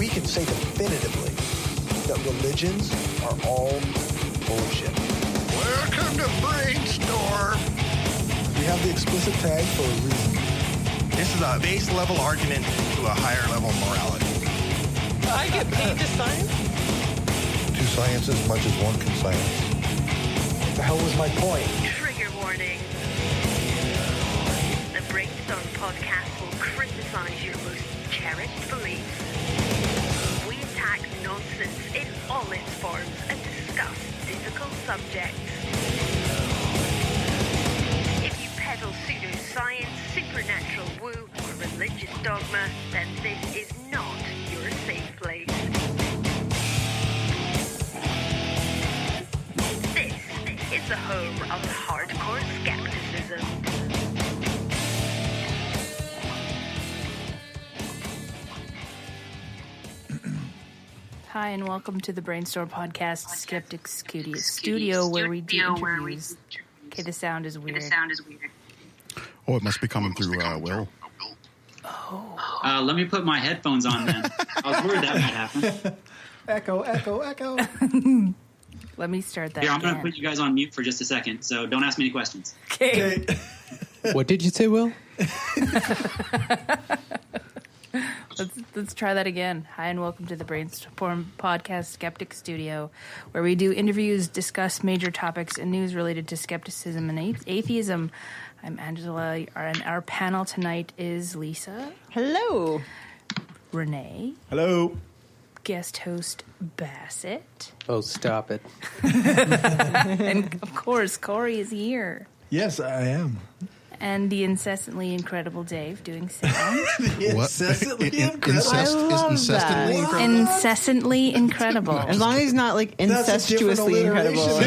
we can say definitively that religions are all bullshit. Welcome to Brainstorm. We have the explicit tag for a reason. This is a base level argument to a higher level morality. I get paid to science? To science as much as one can science. What the hell was my point? Trigger warning. The Brainstorm podcast will criticize your most cherished beliefs. We attack nonsense in all its forms and discuss difficult subjects. If you peddle pseudoscience, supernatural woo, or religious dogma, then this is not your safe place. This is the home of hardcore skepticism. Hi, and welcome to the Brainstorm Podcast Skeptics Studio, where we do interviews. Okay, the sound is weird. Oh, it must be coming through Will. Oh. Let me put my headphones on then. I was worried that might happen. Echo. Let me start that Here, I'm again. going to put you guys on mute for just a second, so don't ask me any questions. Okay. What did you say, Will? Let's try that again. Hi, and welcome to the Brainstorm Podcast Skeptic Studio, where we do interviews, discuss major topics and news related to skepticism and atheism. I'm Angela, and our panel tonight is Lisa. Hello. Renee. Hello. Guest host Basit. Oh, stop it. And, of course, Corey is here. Yes, I am. And the incessantly incredible Dave doing sound. Incessantly incredible. Incessantly incredible? Incessantly incredible. As long as he's not like That's a different incestuously incredible.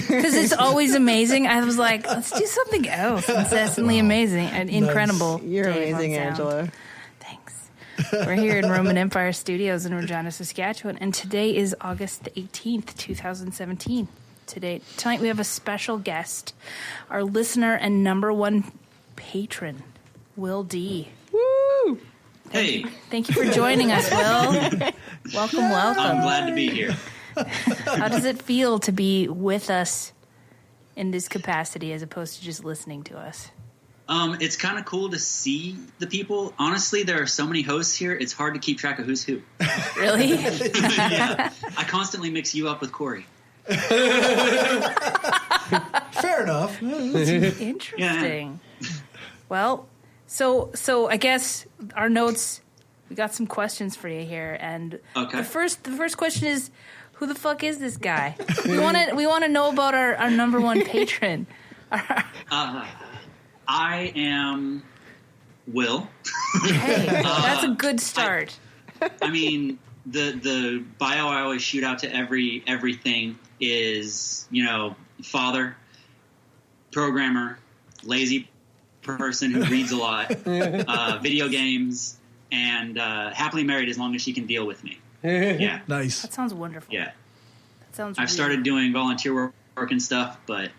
Because it's always amazing. I was like, let's do something else. Incessantly amazing and incredible. You're Dave on amazing, sound. Angela. Thanks. We're here in Roman Empire Studios in Regina, Saskatchewan, and today is August 18th, 2017. Tonight we have a special guest, our listener and number one patron, Will D. Woo! Hey, Thank you for joining us, Will. Welcome. I'm glad to be here. How does it feel to be with us in this capacity as opposed to just listening to us? It's kind of cool to see the people. Honestly, there are so many hosts here, it's hard to keep track of who's who. Really? Yeah, I constantly mix you up with Corey. Fair enough. Interesting. Yeah. Well, so I guess our notes, we got some questions for you here, and okay. the first question is, who the fuck is this guy? we want to know about our number one patron. I am Will. Hey, that's a good start. I mean, the bio I always shoot out to everything is, father, programmer, lazy person who reads a lot, video games, and happily married as long as she can deal with me. Yeah. Nice. That sounds wonderful. Yeah. That sounds I've started doing volunteer work and stuff, but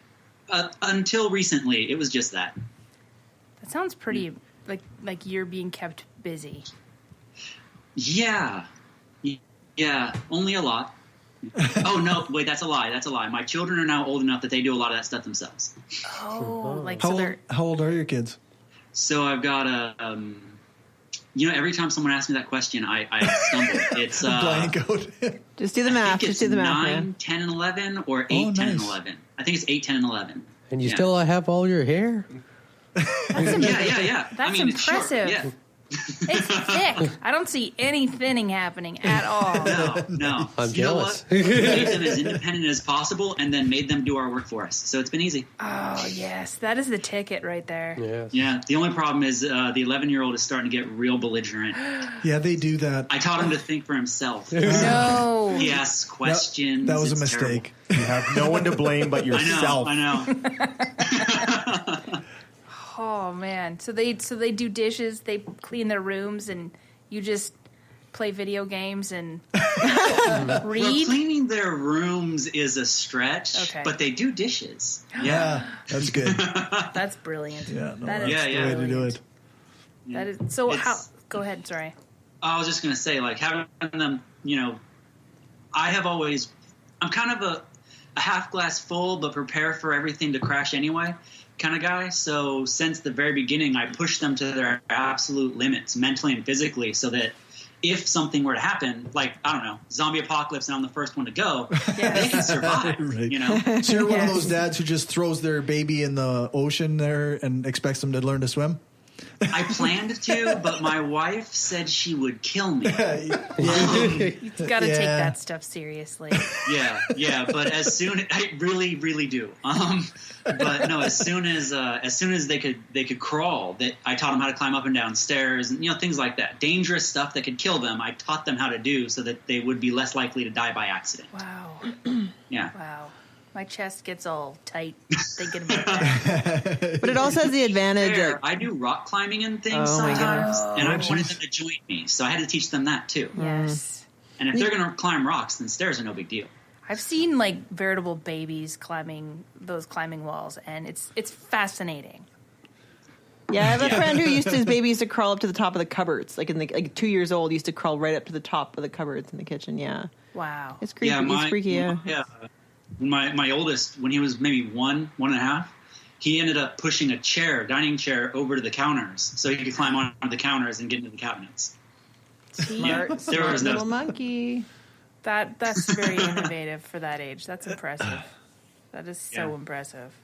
until recently, it was just that. That sounds pretty like you're being kept busy. Yeah, only a lot. Oh no, wait, that's a lie. My children are now old enough that they do a lot of that stuff themselves. Oh, like How old are your kids? So I've got a, every time someone asks me that question, I stumble. It's blank. Just do the math. Just do the math, 9, man. 10, and 11, or 8, 10, and 11. I think it's 8, 10, and 11. And you still have all your hair? Yeah. That's It's short, impressive. yeah. It's thick. I don't see any thinning happening at all. No. I'm jealous. You know what? We made them as independent as possible and then made them do our work for us. So it's been easy. Oh, yes. That is the ticket right there. Yes. Yeah. The only problem is the 11-year-old is starting to get real belligerent. Yeah, they do that. I taught him to think for himself. No. He asks questions. That was a It's mistake. terrible. You have no one to blame but yourself. I know. Oh, man. So they do dishes, they clean their rooms, and you just play video games and Well, read? cleaning their rooms is a stretch, Okay. but they do dishes. Yeah, that's good. That's brilliant. Yeah, no, That that's is the way to do it. That is so. How? Go ahead. Sorry. I was just going to say, like, having them, I'm kind of a half glass full, but prepare for everything to crash anyway kind of guy. So since the very beginning, I pushed them to their absolute limits, mentally and physically, so that if something were to happen, like, I don't know, zombie apocalypse and I'm the first one to go, they can survive, Right. So you're one of those dads who just throws their baby in the ocean there and expects them to learn to swim? I planned to, but my wife said she would kill me. You've got to take that stuff seriously. Yeah. But I really, really do. But no, as soon as they could crawl, that I taught them how to climb up and down stairs and things like that. Dangerous stuff that could kill them. I taught them how to do so that they would be less likely to die by accident. Wow. Yeah. Wow. My chest gets all tight thinking about that. But it also has the advantage of... I do rock climbing and things sometimes, and I wanted them to join me, so I had to teach them that too. Yes. And if they're going to climb rocks, then stairs are no big deal. I've seen like veritable babies climbing those climbing walls, and it's fascinating. Yeah, I have a friend who his baby used to crawl up to the top of the cupboards. Like 2 years old, used to crawl right up to the top of the cupboards in the kitchen. Yeah. Wow. It's creepy. It's freaky. Yeah. My oldest, when he was maybe 1.5, he ended up pushing a dining chair over to the counters so he could climb on the counters and get into the cabinets. Smart little monkey. That's very innovative for that age. That's impressive. That is so impressive.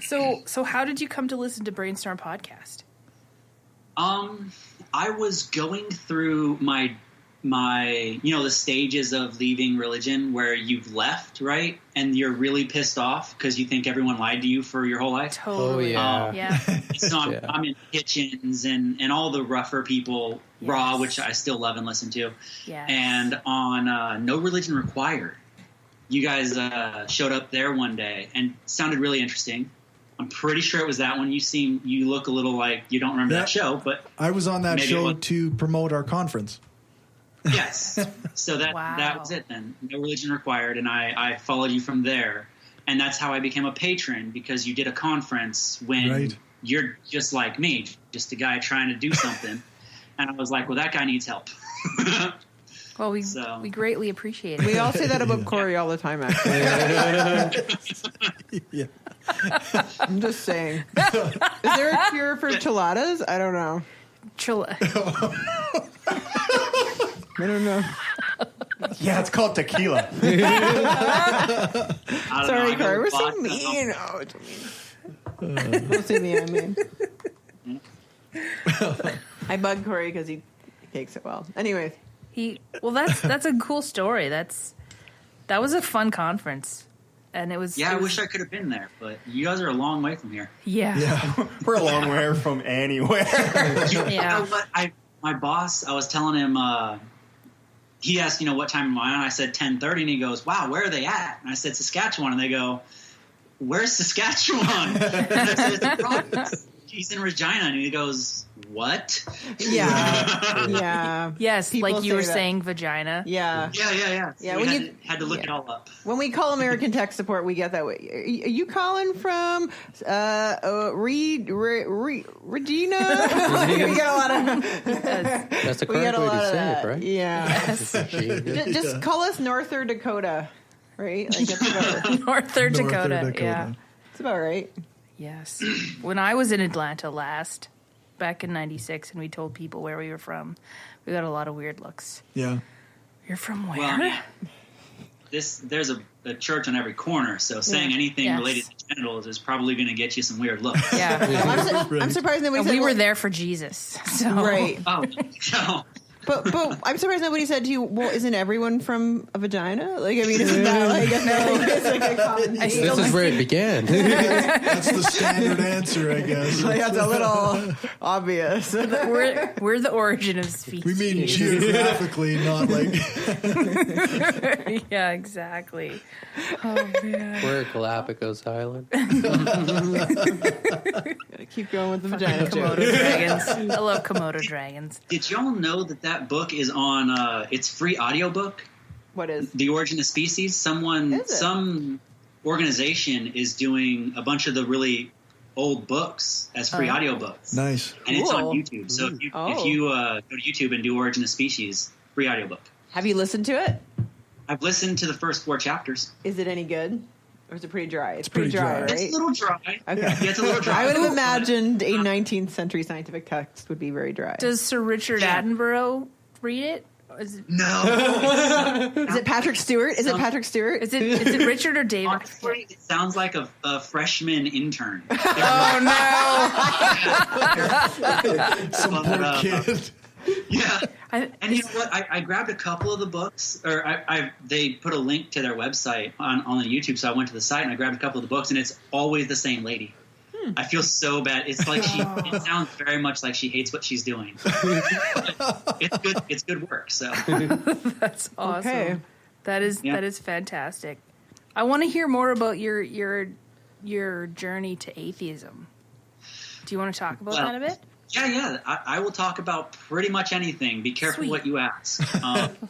So how did you come to listen to Brainstorm podcast? I was going through my the stages of leaving religion where you've left, right? And you're really pissed off because you think everyone lied to you for your whole life. Totally. Oh, yeah. So I'm in kitchens and all the rougher people, Raw, which I still love and listen to. Yes. And on No Religion Required, you guys showed up there one day and sounded really interesting. I'm pretty sure it was that one. You look a little like you don't remember that show, but I was on that show to promote our conference. Yes. So that was it then. No Religion Required, and I followed you from there. And that's how I became a patron, because you did a conference when you're just like me, just a guy trying to do something. And I was like, well, that guy needs help. Well, we greatly appreciate it. We all say that about Corey all the time, actually. Yeah. I'm just saying. Is there a cure for chiladas? I don't know. I don't know. Yeah, it's called tequila. Sorry, Corey. We're so mean. Oh, it's mean. Don't say me, I mean. I bug Corey because he takes it well. Anyways. That's a cool story. That was a fun conference. And it was... I wish I could have been there, but you guys are a long way from here. Yeah. We're a long way from anywhere. You know what? My boss, I was telling him... he asked, what time am I on? I said 10:30, and he goes, wow, where are they at? And I said, Saskatchewan. And they go, where's Saskatchewan? And I said, it's a province. He's in Regina. And he goes, what? Yeah. Yeah. Yes, People like you were say that. saying vagina. Yeah. Yeah. Yeah, We when had to look it all up. When we call American Tech Support, we get that way. Are you calling from Regina? We get a lot of... That's the correct way to say it, right? Yeah. Regina. Just call us North or Dakota, right? Like it's about right. North or Dakota. Yeah. It's about right. Yes. When I was in Atlanta last, back in 96, and we told people where we were from, we got a lot of weird looks. Yeah. You're from where? Well, there's a church on every corner, so saying anything related to genitals is probably going to get you some weird looks. Yeah. I'm surprised nobody said... We were there for Jesus. So. Right. Oh, no. But I'm surprised nobody said to you, well, isn't everyone from a vagina? Like, I mean, isn't that like it's like a common This is where it began. That's the standard answer, I guess. Like, that's a little obvious. We're the origin of species. We mean geographically, not like... Yeah, exactly. Oh, man. We're a Galapagos Island. Gotta keep going with the vagina joke. Komodo dragons. I love Komodo dragons. Did y'all know that book is on it's free audiobook? What is? The Origin of Species. Some organization is doing a bunch of the really old books as free audiobooks. Nice. And it's on Cool. YouTube. So if you go to YouTube and do Origin of Species, free audiobook. Have you listened to it? I've listened to the first 4 chapters. Is it any good? Or is it pretty dry? It's pretty dry. right? It's a little dry. Okay. Yeah, it's a little dry. I would have imagined a 19th century scientific text would be very dry. Does Sir Richard Attenborough read it? Is it, No. Is it Patrick Stewart? Is it Patrick Stewart? is it Richard or David? Honestly, it sounds like a freshman intern. Oh no! Some poor kid. Yeah. And you know what? I grabbed a couple of the books, or they put a link to their website on the YouTube, so I went to the site and I grabbed a couple of the books, and it's always the same lady. I feel so bad. It's like it sounds very much like she hates what she's doing. It's good. It's good work. So That's awesome. Okay. That is fantastic. I want to hear more about your journey to atheism. Do you want to talk about that a bit? Yeah. I will talk about pretty much anything. Be careful Sweet. what you ask.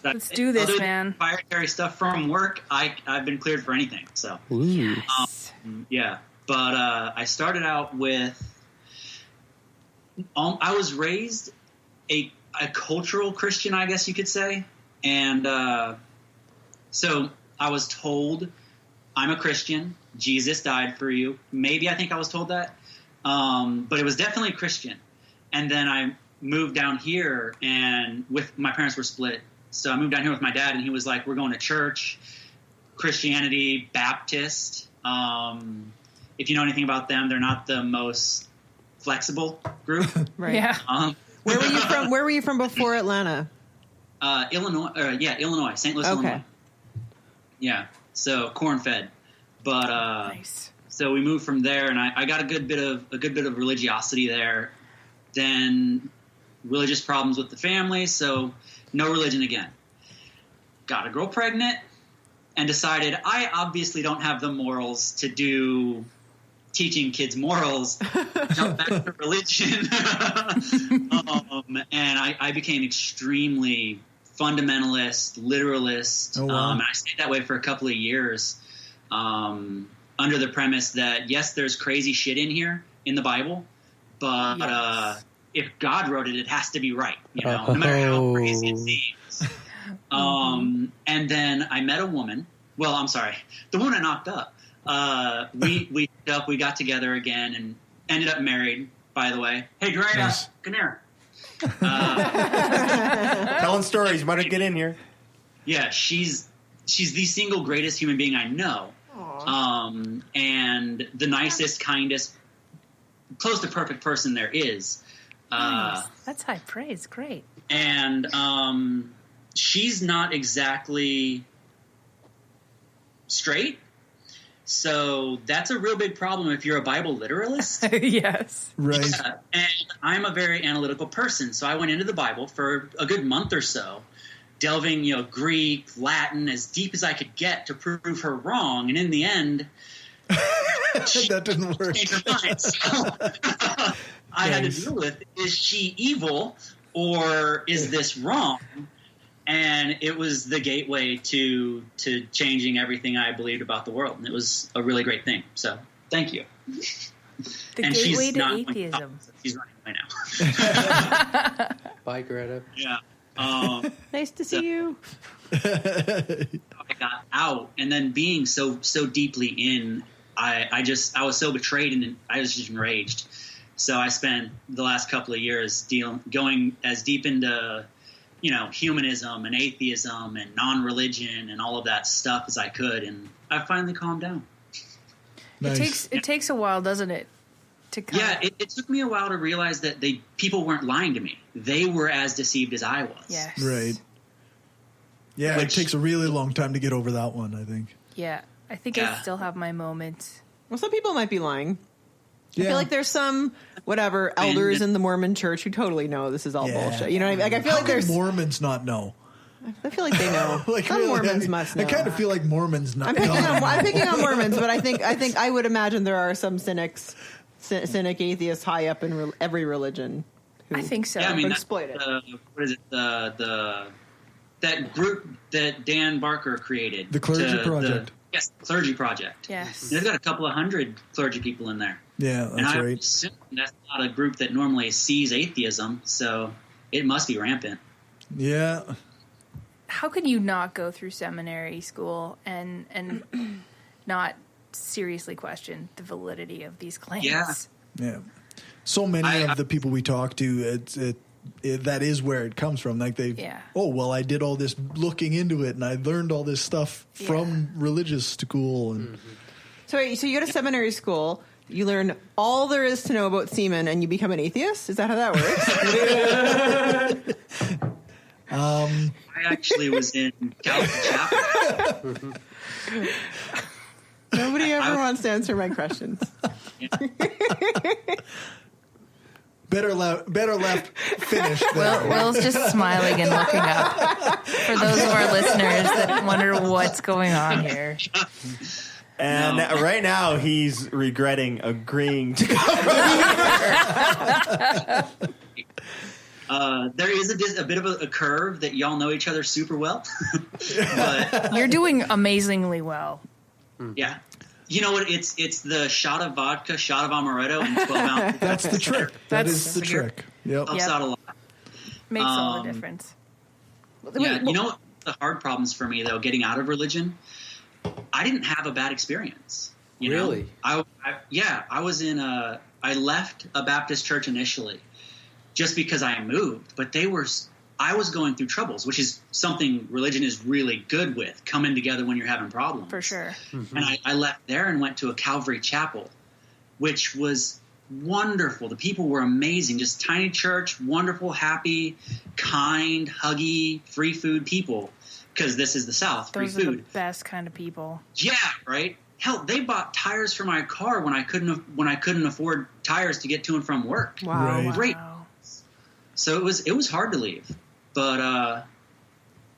Let's do this, other man. than Proprietary stuff from work. I've been cleared for anything. So yeah. But I started out with. I was raised a cultural Christian, I guess you could say, and so I was told, "I'm a Christian. Jesus died for you." Maybe I think I was told that, but it was definitely Christian. And then I moved down here, and my parents were split, so I moved down here with my dad, and he was like, "We're going to church, Christianity, Baptist." If you know anything about them, they're not the most flexible group. Right. Yeah. Where were you from? Where were you from before Atlanta? Illinois. Illinois, St. Louis, Illinois. Yeah. So corn-fed, but Nice. so we moved from there, and I got a good bit of religiosity there. Then religious problems with the family, so no religion again. Got a girl pregnant, and decided I obviously don't have the morals to do teaching kids morals. Jump back to religion, and I became extremely fundamentalist, literalist, Oh, wow. and I stayed that way for a couple of years, under the premise that yes, there's crazy shit in here in the Bible, but if God wrote it, it has to be right, no matter how crazy it seems. And then I met a woman. Well, I'm sorry, the woman I knocked up. We got together again and ended up married. By the way, hey, Dorena, Nice. come here. Telling stories. You better get in here. Yeah, she's the single greatest human being I know, and the nicest, kindest, close to perfect person there is. Nice. That's high praise. Great. And she's not exactly straight, so that's a real big problem if you're a Bible literalist. Yes. Right. Yeah, and I'm a very analytical person, so I went into the Bible for a good month or so, delving, Greek, Latin, as deep as I could get to prove her wrong, and in the end, That didn't work. changed her mind. So I had to deal with: is she evil, or is this wrong? And it was the gateway to changing everything I believed about the world, and it was a really great thing. So, thank you. The And gateway she's to not going atheism. she's running away now. Bye, Greta. Yeah. Nice to see you. I got out, and then being so deeply in, I was so betrayed, and I was just enraged. So I spent the last couple of years going as deep into humanism and atheism and non-religion and all of that stuff as I could, and I finally calmed down. Nice. It takes a while, doesn't it? To come. Yeah, it took me a while to realize that people weren't lying to me. They were as deceived as I was. Yes. Right. Yeah, it takes a really long time to get over that one, I think. Yeah. I think I still have my moments. Well, some people might be lying. Yeah. I feel like there's some elders in the Mormon Church who totally know this is all bullshit. You know what I mean? Like, I feel How like there's can Mormons not know? I feel like they know. Some really, Mormons must know. I kind of feel like Mormons not. I'm picking on Mormons, but I think I would imagine there are some cynic atheists high up in every religion. Who I think so. Yeah, I mean, exploit it. What is it? That group that Dan Barker created, The Clergy Project. Yes, Clergy Project. Yes. They've got a couple of hundred clergy people in there. Yeah, and I assume that's not a group that normally sees atheism, so it must be rampant. Yeah. How can you not go through seminary school and not seriously question the validity of these claims? Yeah. So many of the people we talk to, that is where it comes from. Like I did all this looking into it, and I learned all this stuff from religious school. And so you go to seminary school, you learn all there is to know about semen, and you become an atheist? Is that how that works? I actually was in Calvary Chapel. Nobody ever wants to answer my questions. Better left finished. Will's just smiling and looking up. For those of our listeners that wonder what's going on here. And right now he's regretting agreeing to come. There is a bit of a curve that y'all know each other super well. But you're doing amazingly well. Yeah. You know what? It's the shot of vodka, shot of amaretto, and 12 ounces. That's the trick. That is the trick. Yep. Helps out a lot. Makes all the difference. Yeah. You know what? The hard problems for me, though, getting out of religion, I didn't have a bad experience. You know? I was in I left a Baptist church initially just because I moved, but I was going through troubles, which is something religion is really good with, coming together when you're having problems. For sure. Mm-hmm. And I left there and went to a Calvary Chapel, which was wonderful. The people were amazing, just tiny church, wonderful, happy, kind, huggy, free food people, because this is the South, free food. Those are the food. best kind of people. Yeah, right? Hell, they bought tires for my car when I couldn't afford tires to get to and from work. Wow. Right. Great. So it was hard to leave. But,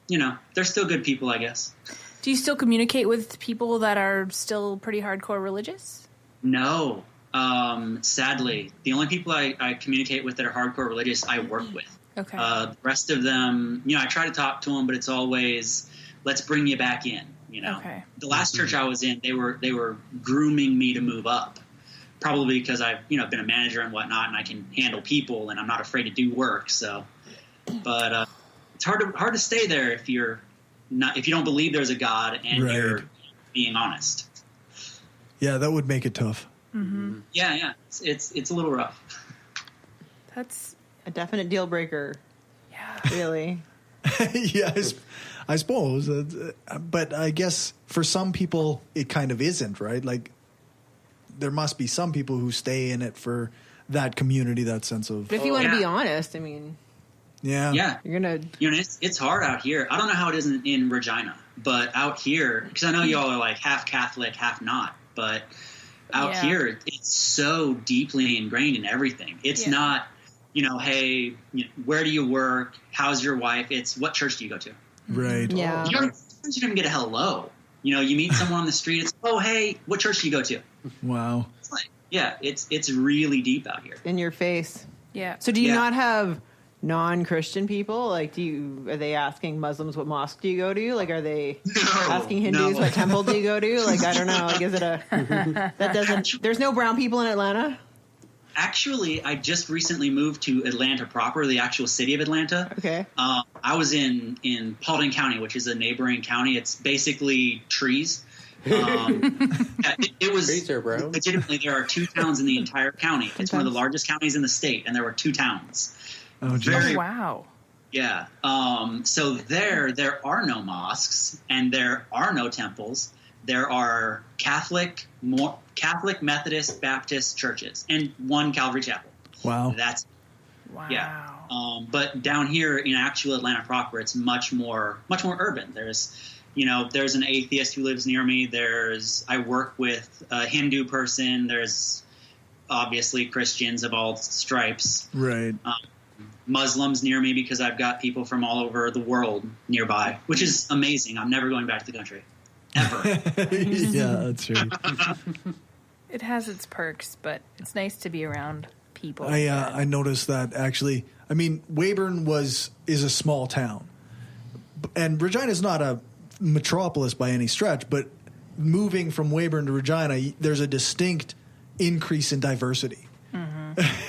they're still good people, I guess. Do you still communicate with people that are still pretty hardcore religious? No. Sadly, the only people I communicate with that are hardcore religious, I work with. Okay. The rest of them, I try to talk to them, but it's always, let's bring you back in, Okay. The last church I was in, they were grooming me to move up. Probably because I've, been a manager and whatnot, and I can handle people, and I'm not afraid to do work, so... But it's hard to stay there if you don't believe there's a God and you're being honest. Yeah, that would make it tough. Mm-hmm. Yeah, it's a little rough. That's a definite deal breaker. Yeah, really. Yeah, I suppose, but I guess for some people it kind of isn't, right? Like there must be some people who stay in it for that community, that sense of. But if you want to be honest, I mean. Yeah. You're gonna. It's hard out here. I don't know how it is in Regina, but out here, because I know y'all are like half Catholic, half not. But out here, it's so deeply ingrained in everything. It's not, hey, where do you work? How's your wife? It's what church do you go to? Right. Yeah. You don't even get a hello. You meet someone on the street. It's hey, what church do you go to? Wow. It's like, it's really deep out here. In your face. Yeah. So do you not have non-Christian people? Like, are they asking Muslims what mosque do you go to? Like, are they asking Hindus what temple do you go to? Like, I don't know. Like, is it that doesn't? There's no brown people in Atlanta. Actually, I just recently moved to Atlanta proper, the actual city of Atlanta. Okay. I was in Paulding County, which is a neighboring county. It's basically trees. It was trees are brown. Legitimately, there are 2 towns in the entire county. It's one of the largest counties in the state, and there were 2 towns. Oh, wow. Yeah. So there are no mosques and there are no temples. There are Catholic, Methodist, Baptist churches and 1 Calvary Chapel. Wow. Wow. Yeah. But down here in actual Atlanta proper, it's much more urban. There's an atheist who lives near me. I work with a Hindu person. There's obviously Christians of all stripes. Right. Muslims near me because I've got people from all over the world nearby, which is amazing. I'm never going back to the country. Ever. Yeah, that's right. It has its perks, but it's nice to be around people. I noticed that actually. I mean, Weyburn is a small town. And Regina is not a metropolis by any stretch, but moving from Weyburn to Regina, there's a distinct increase in diversity.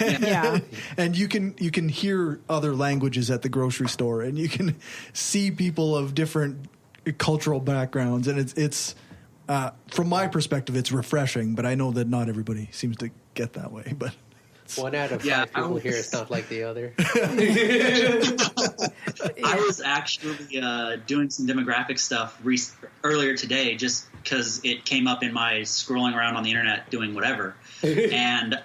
Yeah. And you can hear other languages at the grocery store, and you can see people of different cultural backgrounds, and it's from my perspective, it's refreshing. But I know that not everybody seems to get that way. But 1 out of 5 people here is not like the other. I was actually doing some demographic stuff earlier today, just because it came up in my scrolling around on the internet doing whatever, and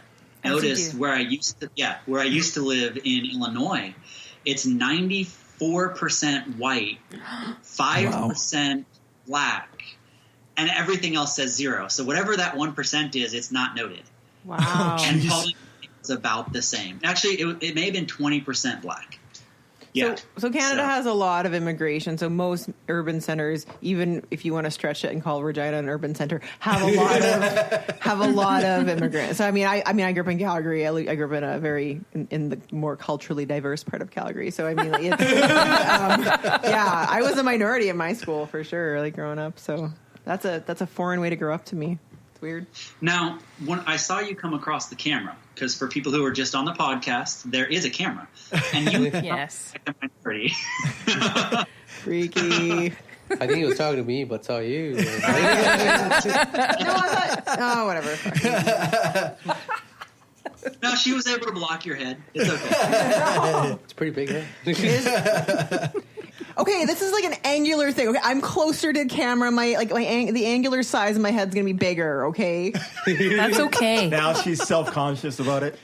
noticed where I used to live in Illinois, it's 94% white, 5% black, and everything else says 0. So whatever that 1% is, it's not noted. Wow. And Pauling is about the same. Actually, it may have been 20% black. Yeah. So Canada has a lot of immigration. So most urban centers, even if you want to stretch it and call Regina an urban center, have a lot of immigrants. So I grew up in Calgary. I grew up in the more culturally diverse part of Calgary. So I mean, it's, I was a minority in my school for sure, like growing up. So that's a foreign way to grow up to me. It's weird. Now, when I saw you come across the camera, because for people who are just on the podcast, there is a camera, and you yes, like a minority. Freaky. I think he was talking to me, but saw you. No, I thought. Oh, whatever. No, she was able to block your head. It's okay. It's pretty big head. Okay, this is like an angular thing. Okay, I'm closer to the camera. The angular size of my head's gonna be bigger. Okay, that's okay. Now she's self-conscious about it.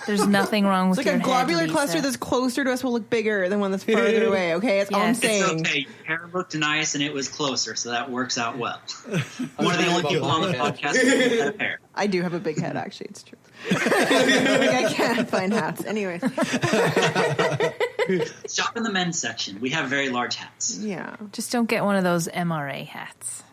There's nothing wrong with it's like your a globular head, cluster that's closer to us will look bigger than one that's farther away. Okay, that's all I'm saying. It's okay. Your hair looked nice and it was closer, so that works out well. One of the only people on the podcast who had hair. I do have a big head, actually. It's true. I can't find hats. Anyways. Shop in the men's section. We have very large hats. Yeah. Just don't get one of those MRA hats.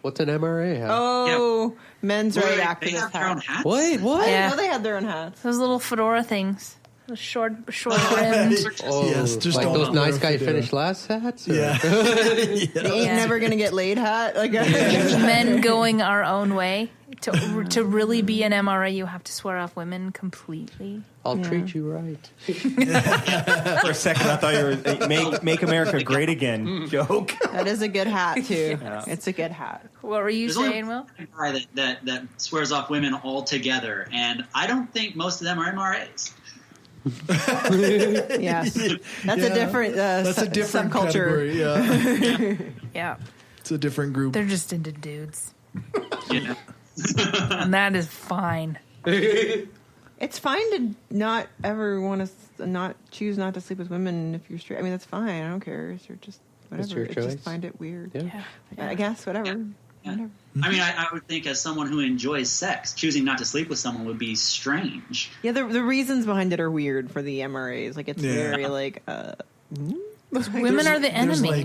What's an MRA hat? Oh, men's right activist They have their own hats? Wait, what? I didn't know they had their own hats. Those little fedora things. The short rimmed. Oh, Yes, just like don't those nice guy fedora. finished last hats? Or? Yeah. The ain't never gonna get laid hat. Like Men going our own way. To really be an MRA, you have to swear off women completely. I'll treat you right. For a second, I thought you were make America great again joke. That is a good hat too. Yeah. It's a good hat. What were you saying, Will? Guy that swears off women altogether, and I don't think most of them are MRAs. Yes, that's a different. That's a different subculture. Category, Yeah, it's a different group. they're just into dudes, Yeah. and that is fine. It's fine to not ever want to not choose not to sleep with women if you're straight. I mean, that's fine. I don't care. It's just whatever. It's your choice. Just find it weird. Yeah. I guess whatever. Yeah. Whatever. I mean, I would think as someone who enjoys sex, choosing not to sleep with someone would be strange. Yeah, the reasons behind it are weird for the MRAs. Like it's very like. Women are the enemy.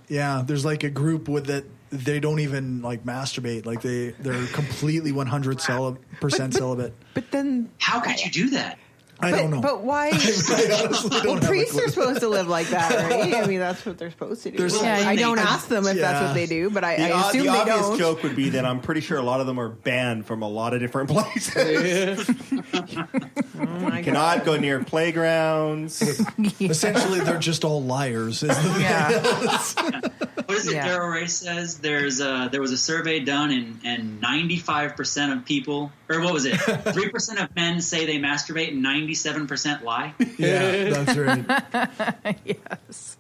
There's like a group with that they don't even like masturbate. Like they're completely 100% celibate. But then how could you do that? I don't know. But why? Well, priests are supposed to live like that, right? I mean, that's what they're supposed to do. I don't ask them if that's what they do, but I assume the they obvious don't. joke would be that I'm pretty sure a lot of them are banned from a lot of different places. You cannot go near playgrounds. Essentially, they're just all liars. What is it? Daryl Ray says there was a survey done, and 95% of people, or what was it? 3% of men say they masturbate, and 97% lie. Yeah, that's right. Yes.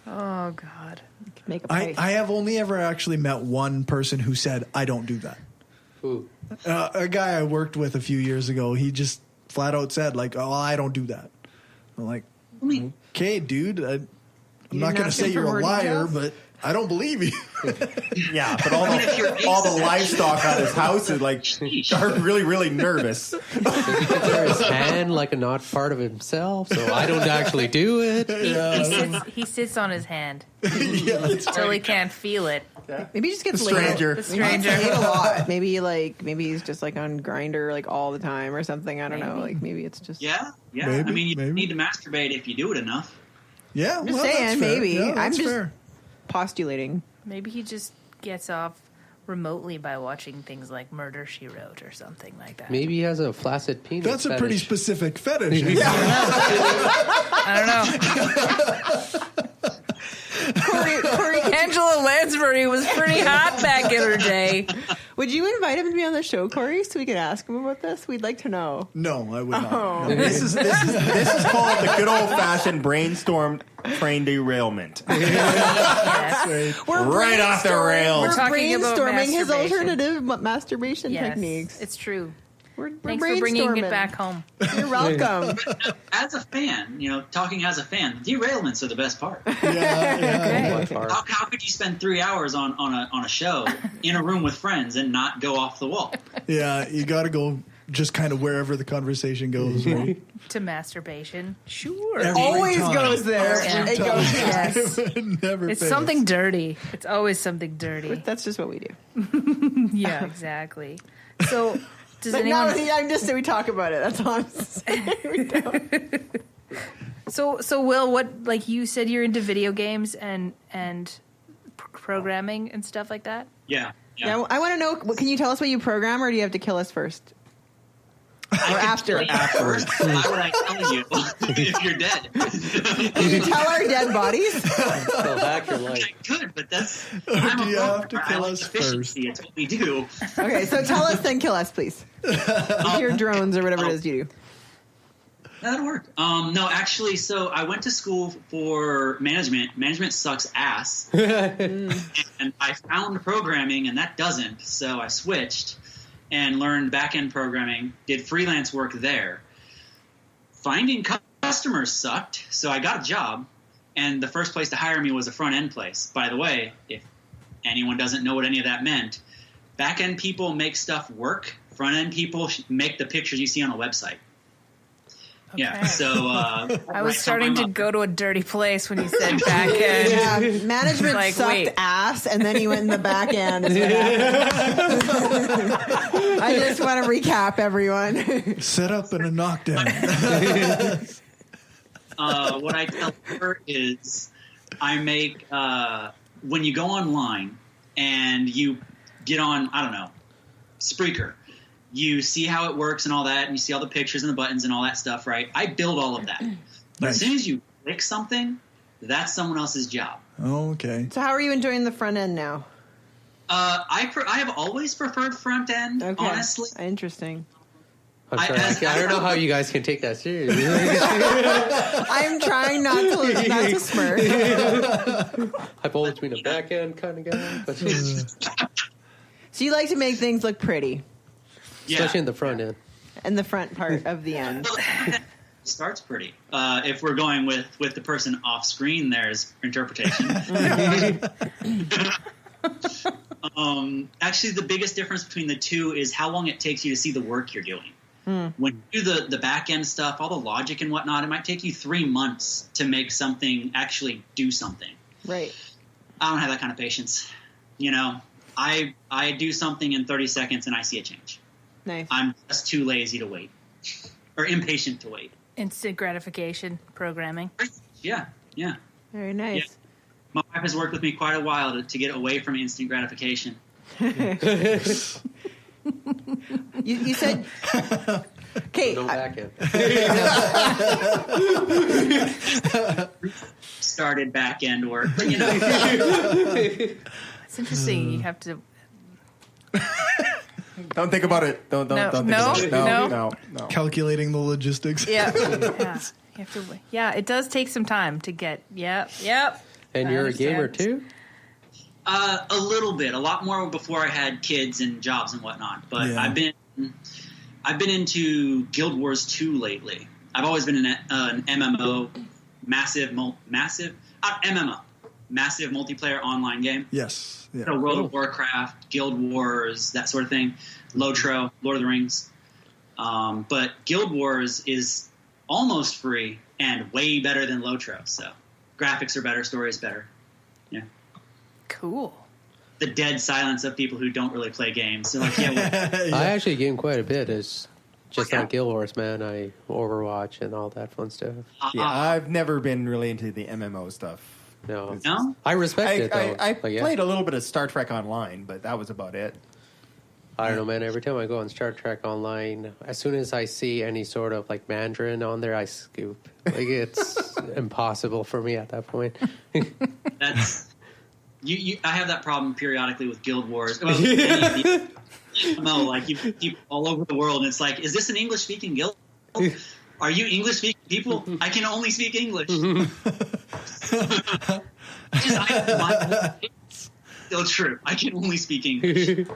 Oh God. Make a I have only ever actually met one person who said, I don't do that. Who? A guy I worked with a few years ago, he just flat out said, like, oh, I don't do that. I'm like, okay, dude, I'm not going to say you're a liar, but I don't believe you. Yeah, but all the livestock on his house is like are really, really nervous. Does he consider his hand like a not part of himself? So I don't actually do it. He sits on his hand. So he can't feel it. Yeah. Maybe he just gets stranger. The stranger. Maybe a lot. Maybe he's just like on Grindr like all the time or something. I don't know. Like maybe it's just Yeah. Maybe, I mean, you need to masturbate if you do it enough. Yeah, I'm just saying, that's maybe. fair. Yeah, I'm just fair. postulating. Maybe he just gets off remotely by watching things like Murder, She Wrote or something like that. Maybe he has a flaccid penis. That's a pretty specific fetish. I don't know. Corey Angela Lansbury was pretty hot back in her day. Would you invite him to be on the show, Corey, so we could ask him about this? We'd like to know. No, I would not. Oh. No. This is called the good old fashioned brainstorm train derailment. Yes. We're right off the rails. We're talking about brainstorming his masturbation. alternative masturbation Yes, techniques. it's true. We're Thanks for bringing brainstorming. it back home. You're welcome. As a fan, talking as a fan, derailments are the best part. How could you spend 3 hours on a show in a room with friends and not go off the wall? Yeah, you got to go just kind of wherever the conversation goes. Right? To masturbation. Sure. Always goes there. It goes yes. Never It's fails. something dirty. It's always something dirty. That's just what we do. Yeah, exactly. So, does But anyone... no, I'm just saying we talk about it. That's all I'm saying. We don't. So Will, what, like you said, you're into video games and programming and stuff like that? Yeah. Yeah, I want to know, can you tell us what you program, or do you have to kill us first? Or after? Afterwards. Why would I tell you if you're dead? Can you tell our dead bodies? They'll hack your life. I could, but that's... Do you have to kill us first? It's what we do. Okay, so tell us, then kill us, please. With your drones or whatever it is you do. That'll work. No, actually, so I went to school for management. Management sucks ass. And I found programming, and that doesn't. So I switched and learned back-end programming, did freelance work there. Finding customers sucked, so I got a job. And the first place to hire me was a front-end place. By the way, if anyone doesn't know what any of that meant, back-end people make stuff work. Front-end people make the pictures you see on a website. Okay. Yeah, so... I was starting to go to a dirty place when you said back end. Yeah, management Like, sucked wait. ass, and then he went in the back end. Is what happened. I just want to recap, everyone. Set up and a knockdown. What I tell her is I make... when you go online and you get on, I don't know, Spreaker, you see how it works and all that, and you see all the pictures and the buttons and all that stuff, right? I build all of that. But as soon as you click something, that's someone else's job. Okay. So how are you enjoying the front end now? I have always preferred front end, honestly. Interesting. I'm sorry. I don't know how you guys can take that seriously. I'm trying not to smirk. I've always been a back end kind of guy. But So you like to make things look pretty. especially in the front end. And the front part of the end. Starts pretty. If we're going with the person off screen, there's interpretation. Actually, the biggest difference between the two is how long it takes you to see the work you're doing. When you do the back end stuff, all the logic and whatnot, it might take you 3 months to make something actually do something. Right. I don't have that kind of patience. I do something in 30 seconds and I see a change. Nice. I'm just too lazy to wait or impatient to wait. Instant gratification programming. Yeah. Very nice. Yeah. My wife has worked with me quite a while to get away from instant gratification. You said, okay. No back end. Started back end work, but It's interesting. You have to. Don't think about it. Don't think about it. No. Calculating the logistics. Yeah. You have to. Yeah, it does take some time to get. Yep. And you're a gamer too? A little bit, a lot more before I had kids and jobs and whatnot. But Yeah. I've been into Guild Wars 2 lately. I've always been an MMO, massive multiplayer online game. Yes. Yeah. So World of Warcraft, Guild Wars, that sort of thing. Lotro, Lord of the Rings. But Guild Wars is almost free and way better than Lotro. So graphics are better, story is better. Yeah. Cool. The dead silence of people who don't really play games. So like, I actually game quite a bit. It's just not Guild Wars, man. I Overwatch and all that fun stuff. Yeah, I've never been really into the MMO stuff. No? I respect it, though. I played a little bit of Star Trek Online, but that was about it. I don't know, man. Every time I go on Star Trek Online, as soon as I see any sort of like Mandarin on there, I scoop. Like it's impossible for me at that point. That's I have that problem periodically with Guild Wars. Well, no, like you people all over the world, and it's like, is this an English speaking guild? Are you English speaking people? I can only speak English. Still true. I can only speak English.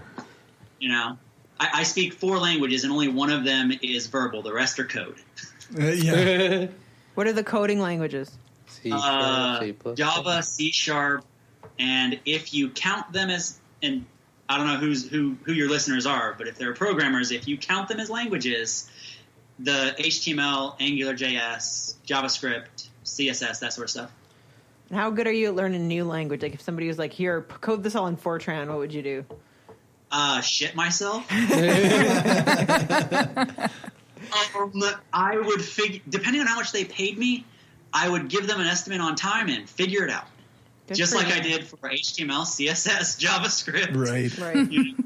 You know, I speak 4 languages, and only one of them is verbal. The rest are code. Yeah. What are the coding languages? C Java, Java, C#, and if you count them as, and I don't know who your listeners are, but if they're programmers, if you count them as languages, the HTML, AngularJS, JavaScript, CSS, that sort of stuff. And how good are you at learning a new language? Like if somebody was like, here, code this all in Fortran, what would you do? Shit myself. I would figure, depending on how much they paid me, I would give them an estimate on time and figure it out. Good just for like you. I did for HTML, CSS, JavaScript. Right. You know,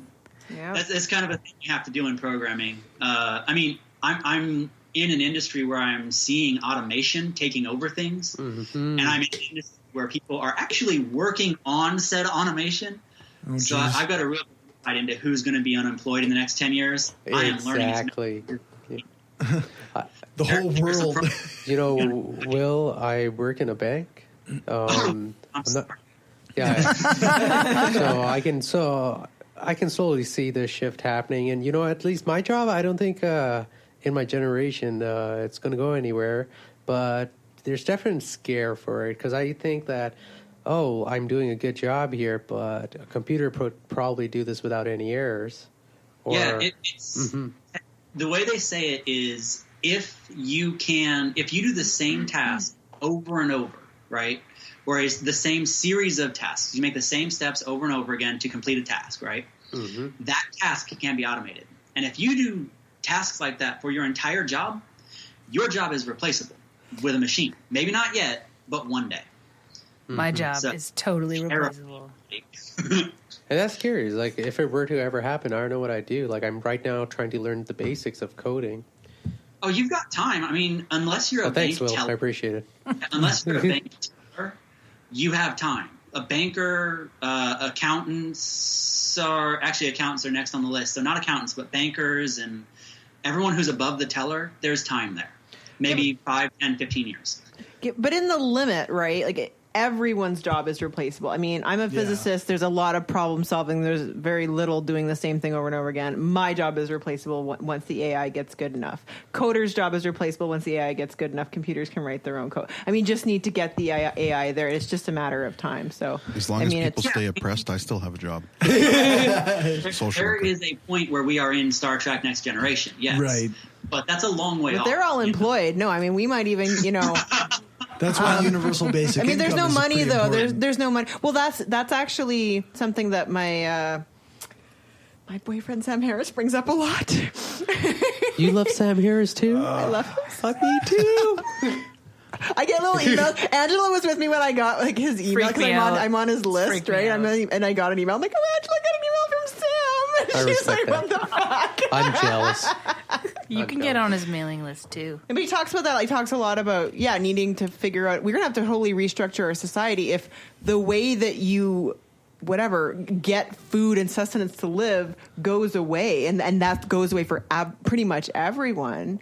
Yeah. that's kind of a thing you have to do in programming. I mean, I'm in an industry where I'm seeing automation taking over things, and I'm in an industry where people are actually working on said automation. Oh, so geez. I've got a real insight into who's going to be unemployed in the next 10 years. I am learning. Exactly. The whole world. You know, Will, I work in a bank. I'm not. Yeah. so I can slowly see this shift happening, and you know, at least my job, I don't think in my generation it's going to go anywhere. But there's definitely scare for it because I think that, oh, I'm doing a good job here, but a computer could probably do this without any errors. Or, it's the way they say it is if you do the same task over and over, right? Or it's the same series of tasks. You make the same steps over and over again to complete a task, right? That task can be automated. And if you do tasks like that for your entire job, your job is replaceable with a machine. Maybe not yet, but one day. My job is totally replaceable. And that's scary. It's like, if it were to ever happen, I don't know what I'd do. Like, I'm right now trying to learn the basics of coding. Oh, you've got time. I mean, unless you're a bank thanks, Will. teller. I appreciate it. Unless you're a bank teller, you have time. A banker, accountants are next on the list. So not accountants, but bankers and everyone who's above the teller, there's time there. Maybe 5, 10, 15 years. But in the limit, right? Like everyone's job is replaceable. I mean, I'm a physicist. There's a lot of problem solving. There's very little doing the same thing over and over again. My job is replaceable once the AI gets good enough. Coder's job is replaceable once the AI gets good enough. Computers can write their own code. I mean, just need to get the AI there. It's just a matter of time. So as long as people stay oppressed, I still have a job. There is a point where we are in Star Trek Next Generation, yes. Right. But that's a long way off. They're all employed. No, I mean, we might even, That's why universal basic. I mean, there's no income is money pretty though. important. There's no money. Well, that's actually something that my boyfriend Sam Harris brings up a lot. You love Sam Harris too? I love him. Fuck me too. I get little emails. Angela was with me when I got like his email because I'm on his list, right? And I got an email. I'm like, oh, Angela, I got an email from Sam. She's like, what the fuck? I'm jealous. You can get on his mailing list too. But he talks about that. He talks a lot about needing to figure out. We're gonna have to totally restructure our society if the way that you get food and sustenance to live goes away, and that goes away for pretty much everyone.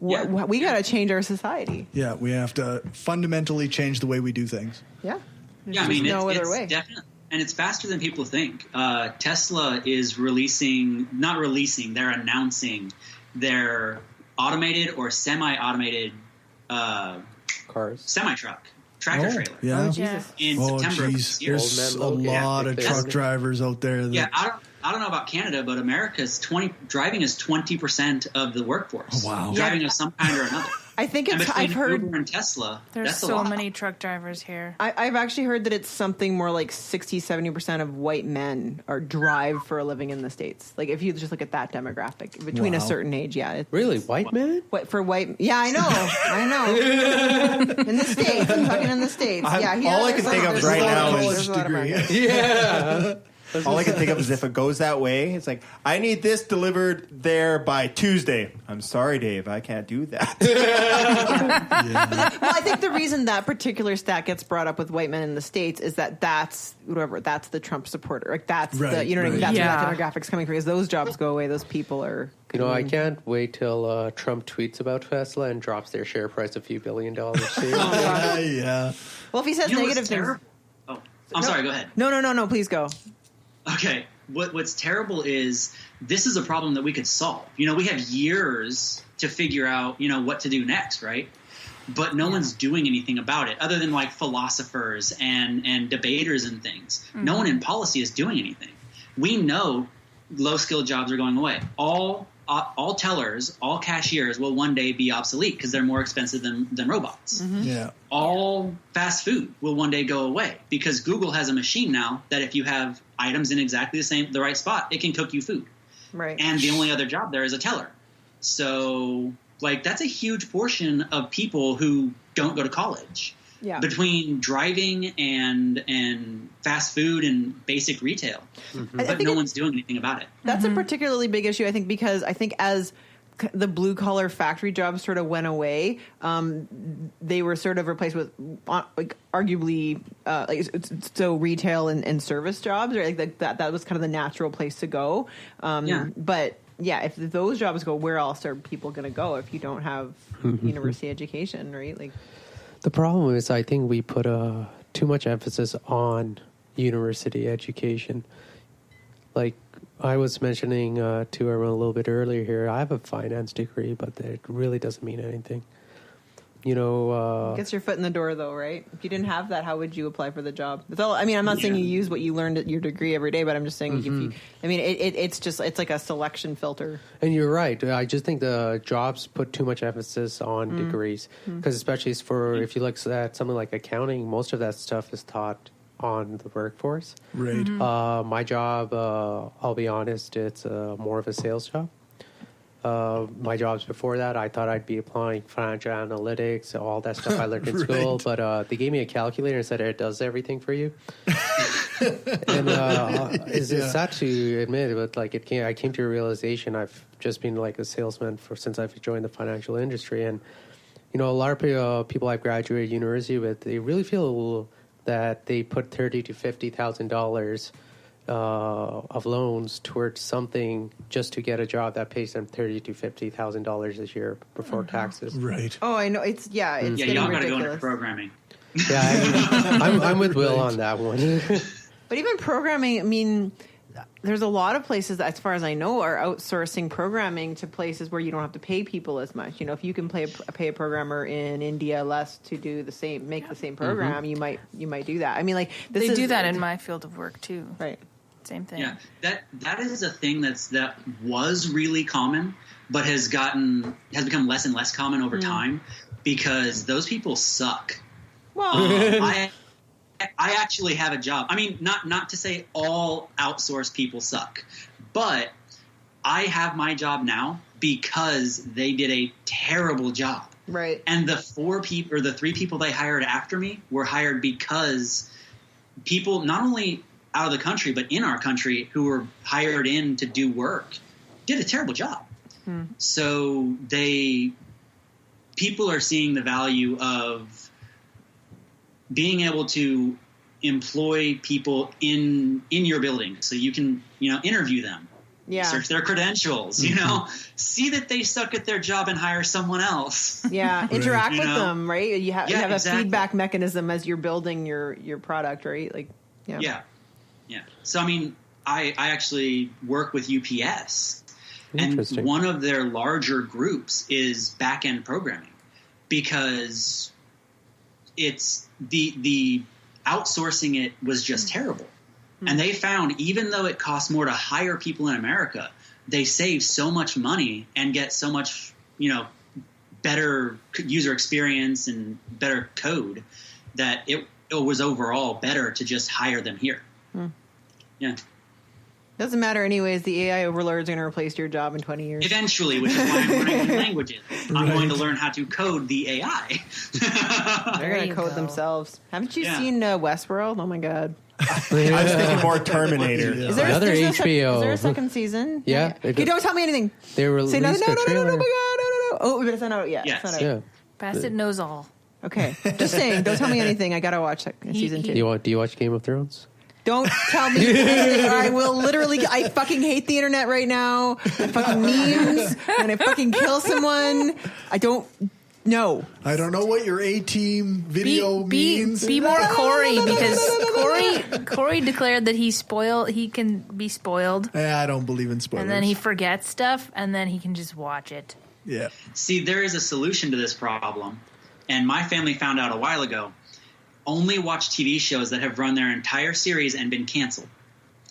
Yeah. We got to change our society. Yeah, we have to fundamentally change the way we do things. Yeah. I mean, no it's other way. Definitely, and it's faster than people think. Tesla is they're announcing their automated or semi-automated cars, semi-truck, tractor trailer. Yeah. In September of this year. There's a lot of truck drivers out there. I don't know about Canada, but America's driving is 20% of the workforce. Oh, wow. Driving of some kind or another. I think I've heard Uber and Tesla. There's that's so many truck drivers here. I've actually heard that it's something more like 60-70% of white men drive for a living in the States. Like if you just look at that demographic between a certain age, really white men? What for white? Yeah, I know. In the States. I'm talking in the States. All I can think of right now is Yeah. all I can think of is if it goes that way, it's like, I need this delivered there by Tuesday. I'm sorry, Dave, I can't do that. Well, I think the reason that particular stat gets brought up with white men in the States is that's the Trump supporter. Like that's the, what I mean? That's where that demographic's coming from. Because those jobs go away, those people are. I can't wait till Trump tweets about Tesla and drops their share price a few $1 billion. Yeah. Well, if he says negative things. Oh, I'm sorry. Go ahead. No. Please go. Okay. What's terrible is this is a problem that we could solve. We have years to figure out, what to do next, right? But no one's doing anything about it other than like philosophers and debaters and things. Mm-hmm. No one in policy is doing anything. We know low-skilled jobs are going away. All tellers, all cashiers will one day be obsolete because they're more expensive than robots. Mm-hmm. Yeah. All fast food will one day go away because Google has a machine now that if you have items in exactly the right spot, it can cook you food. Right. And the only other job there is a teller. So, that's a huge portion of people who don't go to college. Yeah. Between driving and fast food and basic retail. Mm-hmm. But no one's doing anything about it. That's a particularly big issue, I think, because I think as the blue-collar factory jobs sort of went away, they were sort of replaced with, arguably, so retail and service jobs, or that was kind of the natural place to go. But yeah, if those jobs go, where else are people going to go if you don't have university education, right? The problem is, I think we put too much emphasis on university education. Like I was mentioning to everyone a little bit earlier here, I have a finance degree, but it really doesn't mean anything. Gets your foot in the door, though, right? If you didn't have that, how would you apply for the job? That's all. I mean, I'm not saying you use what you learned at your degree every day, but I'm just saying it's like a selection filter. And you're right. I just think the jobs put too much emphasis on degrees, because especially if you look at something like accounting, most of that stuff is taught on the workforce. Right. Mm-hmm. My job, I'll be honest, it's more of a sales job. My jobs before that, I thought I'd be applying financial analytics, all that stuff I learned in school, but they gave me a calculator and said it does everything for you. And it's sad to admit, but I came to a realization. I've just been like a salesman since I've joined the financial industry, and a lot of people I've graduated university with, they really feel that they put $30,000 to $50,000 of loans towards something just to get a job that pays them $30,000 to $50,000 a year before taxes. Right. Oh, I know. It's getting y'all ridiculous. got to go into programming. Yeah, I'm with Will on that one. But even programming, I mean, there's a lot of places, as far as I know, are outsourcing programming to places where you don't have to pay people as much. If you can pay a programmer in India less to do make the same program, you might do that. I mean, they do that in my field of work too. Right. Same thing. Yeah, that is a thing that was really common, but has become less and less common over time because those people suck. Well, I actually have a job. I mean, not to say all outsourced people suck, but I have my job now because they did a terrible job. Right. And the 3 people they hired after me were hired because people not only out of the country, but in our country who were hired in to do work did a terrible job. So people are seeing the value of being able to employ people in your building so you can, interview them, search their credentials, see that they suck at their job and hire someone else. Yeah. Interact with them, right? You have a feedback mechanism as you're building your product, right? Yeah. So, I mean, I actually work with UPS, and one of their larger groups is back-end programming because it's the outsourcing it was just terrible. And they found even though it costs more to hire people in America, they save so much money and get so much, better user experience and better code that it was overall better to just hire them here. Yeah. Doesn't matter anyways. The AI overlords are going to replace your job in 20 years. Eventually, which is why I'm learning new languages. I'm going to learn how to code the AI. They're going to code themselves. Haven't you seen Westworld? Oh my god. I was thinking more Terminator. Is there another HBO? Is there a second season? Yeah. Okay, don't tell me anything. They released Say nothing. No, a no, trailer. no, my god, no. Oh, but it's not out yet. Yes. It's not out. Basit knows all. Okay, just saying. Don't tell me anything. I gotta watch season 2. Do you watch Game of Thrones? Don't tell me anything, or I will literally. I fucking hate the internet right now. I fucking memes, and I fucking kill someone. I don't know. I don't know what your A-team video means. Be more Corey, because Corey declared that he can be spoiled. I don't believe in spoilers. And then he forgets stuff, and then he can just watch it. Yeah. See, there is a solution to this problem, and my family found out a while ago. Only watch TV shows that have run their entire series and been canceled.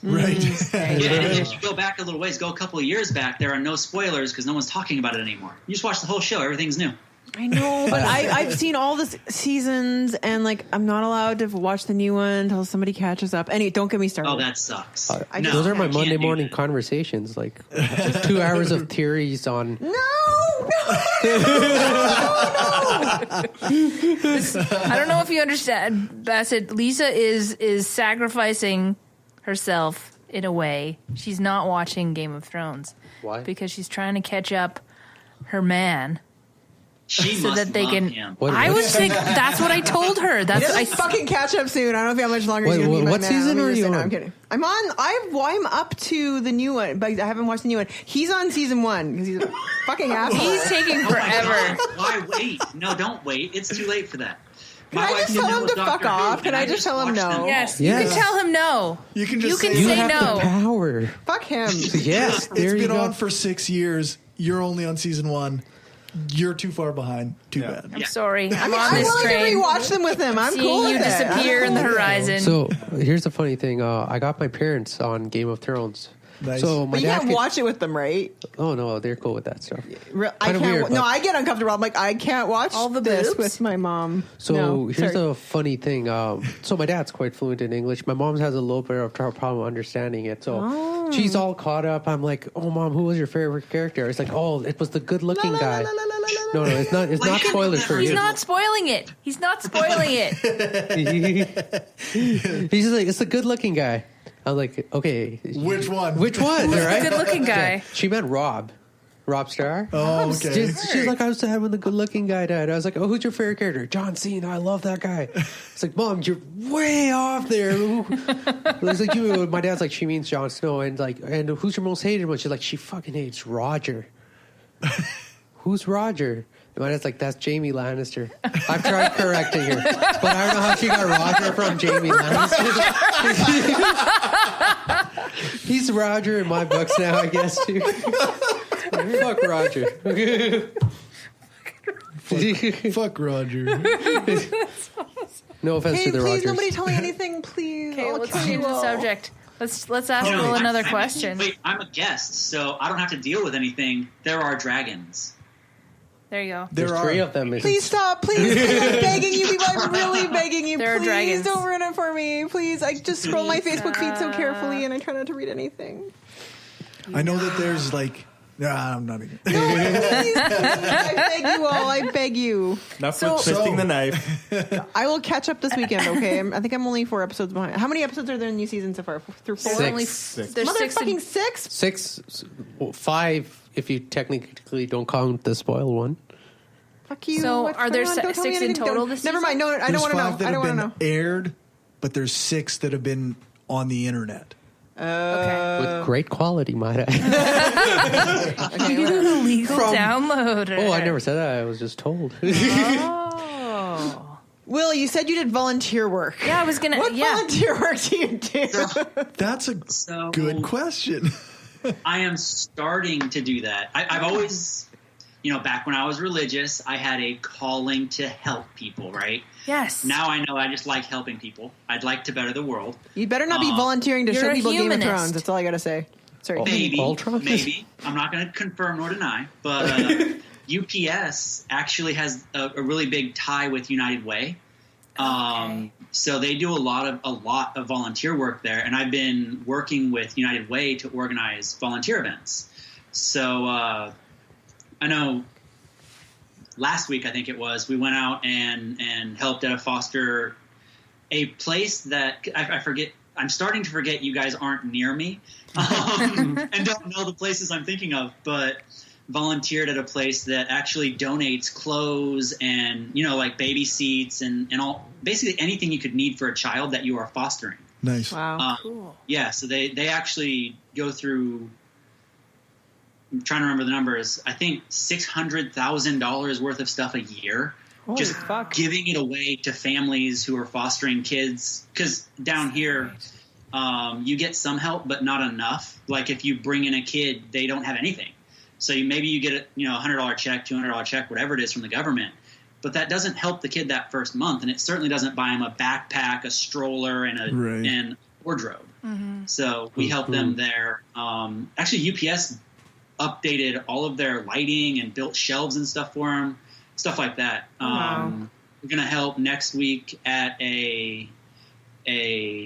Right. And if you go back a little ways, go a couple of years back, there are no spoilers because no one's talking about it anymore. You just watch the whole show. Everything's new. I know, but I've seen all the seasons, and like I'm not allowed to watch the new one until somebody catches up. Anyway, don't get me started. Oh, that sucks. No, those are my Monday morning conversations. Like 2 hours of theories on. No. I don't know if you understand, Basit. Lisa is sacrificing herself in a way. She's not watching Game of Thrones. Why? Because she's trying to catch up her man. So that they can. Him. I was thinking. That's what I told her. I fucking catch up soon. I don't know how much longer. Wait, you're gonna be what my season man. are you on? No, I'm kidding. I'm up to the new one, but I haven't watched the new one. He's on season 1 because he's a fucking asshole. He's taking forever. Why wait? No, don't wait. It's too late for that. Can I just tell him to fuck off? Can I just tell him no? Yes, you can tell him no. You can just say you have no. The power. Fuck him. Yes, there it's you been go. on for 6 years. You're only on season 1. You're too far behind. Too bad. I'm sorry. I'm on I'm this willing train. to rewatch them with him. I'm Seeing cool you with it. disappear in the horizon. So here's the funny thing. I got my parents on Game of Thrones. Nice. So my But you dad can't watch it with them, right? Oh no, they're cool with that stuff. I Kinda can't. weird, No, but- I get uncomfortable. I'm like, I can't watch All the this boobs? with my mom. So No, here's sorry. the funny thing. So my dad's quite fluent in English. My mom has a little bit of problem understanding it. So she's all caught up. I'm like, oh mom, who was your favorite character? It's like, oh, it was the good-looking guy. No, it's not. It's not spoilers for He's you. not spoiling it. He's not spoiling it. He's just like, it's the good-looking guy. I'm like, okay, Which one? Which one? Who's Right? the good-looking guy? She meant Rob Starr. Oh, okay. She's like, I was sad when the good-looking guy died. I was like, oh, who's your favorite character? John Cena. I love that guy. It's like, Mom, you're way off there. It's like, my dad's like, she means Jon Snow, and like, and who's your most hated one? She's like, she fucking hates Roger. Who's Roger? And my dad's like, that's Jamie Lannister. I've tried correcting her, but I don't know how she got Roger from Jamie Lannister. He's Roger in my books now, I guess, too. Fuck Roger. Fuck Roger. No offense Hey, to the please, Rogers. nobody tell me anything, please. Okay, I'll let's kill change you the all. subject. Let's ask Will another question. Wait, I'm a guest, so I don't have to deal with anything. There are dragons. There you go. There's 3 of them. Please stop. Please. I'm begging you people. I'm really begging you. There are Please dragons. don't ruin it for me. Please. I just scroll my Facebook feed so carefully and I try not to read anything. I know that there's like. Nah, I'm not even. No, please. I beg you all. I beg you. Enough with twisting the knife. I will catch up this weekend, okay? I think I'm only 4 episodes behind. How many episodes are there in the new season so far? Through 4? Six. Only Six. There's 6 Motherfucking 6? 6, 5, if you technically don't count the spoiled one. Fuck you. So What's are there going on? Don't tell me 6 in anything. total Don't- this Never mind. season? No, I don't There's want to know. 5 that I don't have want to been know. aired, but there's 6 that have been on the internet. With great quality, might I? Illegal download. Oh, I never said that. I was just told. Oh. Will, you said you did volunteer work. Yeah, I was gonna. What volunteer work do you do? That's a good question. I am starting to do that. I've always, back when I was religious, I had a calling to help people, right? Yes. Now I know I just like helping people. I'd like to better the world. You better not be volunteering to You're show a people Game of humanist. Thrones. That's all I got to say. Sorry. Maybe. I'm not going to confirm nor deny, but UPS actually has a really big tie with United Way. So they do a lot of volunteer work there, and I've been working with United Way to organize volunteer events. So I know last week, I think it was, we went out and helped at a place that I forget. I'm starting to forget you guys aren't near me and don't know the places I'm thinking of, but volunteered at a place that actually donates clothes and, like baby seats and all, basically anything you could need for a child that you are fostering. Nice. Wow. Cool. Yeah. So they actually go through, I'm trying to remember the numbers, I think $600,000 worth of stuff a year. Holy just fuck. giving it away to families who are fostering kids. Because down here, you get some help, but not enough. Like if you bring in a kid, they don't have anything. So maybe you get a $100 check, $200 check, whatever it is from the government. But that doesn't help the kid that first month, and it certainly doesn't buy him a backpack, a stroller, and a wardrobe. Mm-hmm. So we help them there. Actually, UPS updated all of their lighting and built shelves and stuff for them, stuff like that. We're going to help next week at a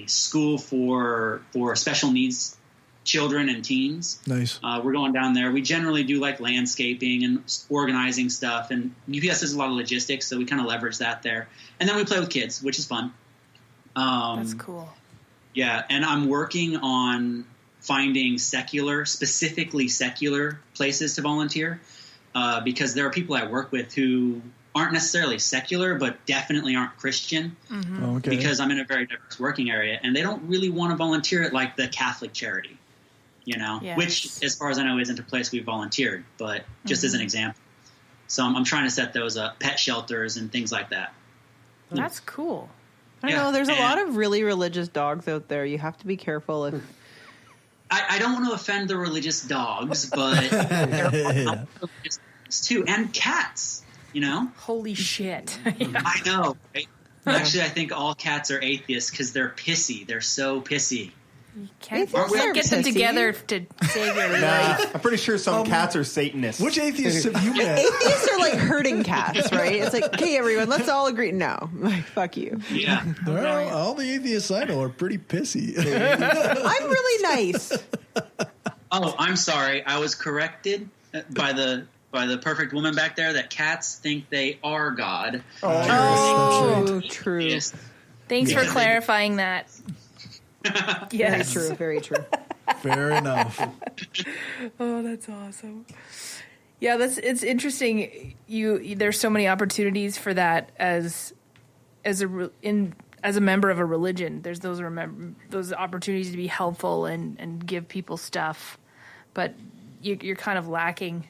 school for special needs children and teens. Nice. We're going down there. We generally do like landscaping and organizing stuff, and UPS does a lot of logistics, so we kind of leverage that there. And then we play with kids, which is fun. That's cool. Yeah, and I'm working on finding specifically secular places to volunteer, because there are people I work with who aren't necessarily secular, but definitely aren't Christian. Mm-hmm. Okay. Because I'm in a very diverse working area, and they don't really want to volunteer at like the Catholic charity. Yes. Which, as far as I know, isn't a place we volunteered, but just as an example. So I'm trying to set those up, pet shelters and things like that. That's cool. I know there's a lot of really religious dogs out there. You have to be careful. If I don't want to offend the religious dogs, but there are religious dogs too, and cats. Holy shit! I know. Right? Actually, I think all cats are atheists because they're pissy. They're so pissy. You can't get them together to save your life. I'm pretty sure some cats are Satanists. Which atheists have you met? atheists are like herding cats, right? It's like, okay, everyone, let's all agree. No, like, fuck you. Yeah. Well, all the atheists I know are pretty pissy. I'm really nice. Oh, I'm sorry. I was corrected by the perfect woman back there that cats think they are God. Oh, true. Yes. Thanks for clarifying that. Yes. Very true. Fair enough. Oh, that's awesome. Yeah, it's interesting. There's so many opportunities for that as a member of a religion. There's those opportunities to be helpful and give people stuff, but you're kind of lacking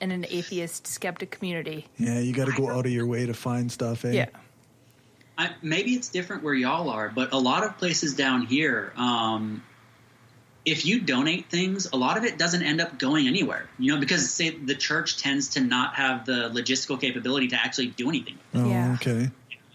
in an atheist skeptic community. Yeah, you got to go out of your way to find stuff. Eh? Yeah. Maybe it's different where y'all are, but a lot of places down here, if you donate things, a lot of it doesn't end up going anywhere. Because say the church tends to not have the logistical capability to actually do anything. Oh, okay.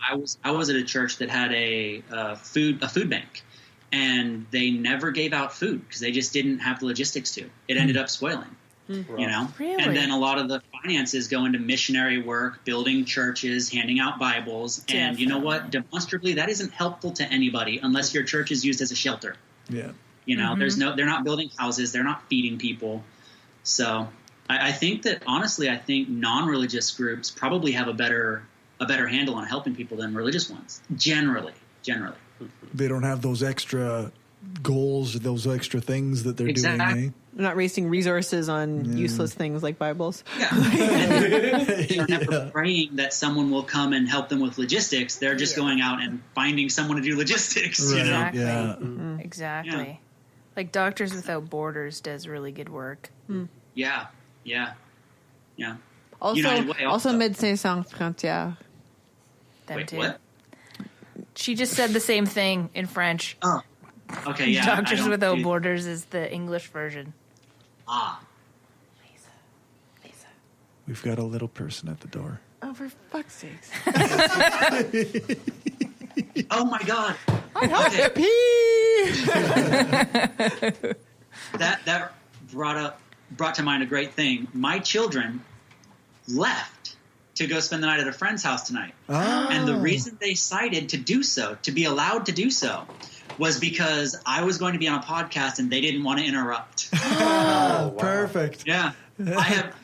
I was at a church that had a food bank, and they never gave out food because they just didn't have the logistics to. It ended up spoiling. Really? And then a lot of the finances go into missionary work, building churches, handing out Bibles, and you know what? Demonstrably, that isn't helpful to anybody unless your church is used as a shelter. Yeah. They're not building houses, they're not feeding people. So I think that honestly, non-religious groups probably have a better handle on helping people than religious ones. Generally. They don't have those extra goals, those extra things that they're doing. Eh? They're not wasting resources on useless things like Bibles. Yeah. They're never praying that someone will come and help them with logistics. They're just going out and finding someone to do logistics. Right. Exactly. Yeah. Mm-hmm. Exactly. Yeah. Like Doctors Without Borders does really good work. Yeah. Also Médecins Sans Frontières. Them too. What? She just said the same thing in French. Oh. Okay, yeah. Doctors Without Borders is the English version. Ah. Lisa. We've got a little person at the door. Oh, for fuck's sakes. Oh, my God. I have to pee. That brought to mind a great thing. My children left to go spend the night at a friend's house tonight. And the reason they cited to do so, to be allowed to do so, was because I was going to be on a podcast and they didn't want to interrupt. Wow. Perfect. Yeah.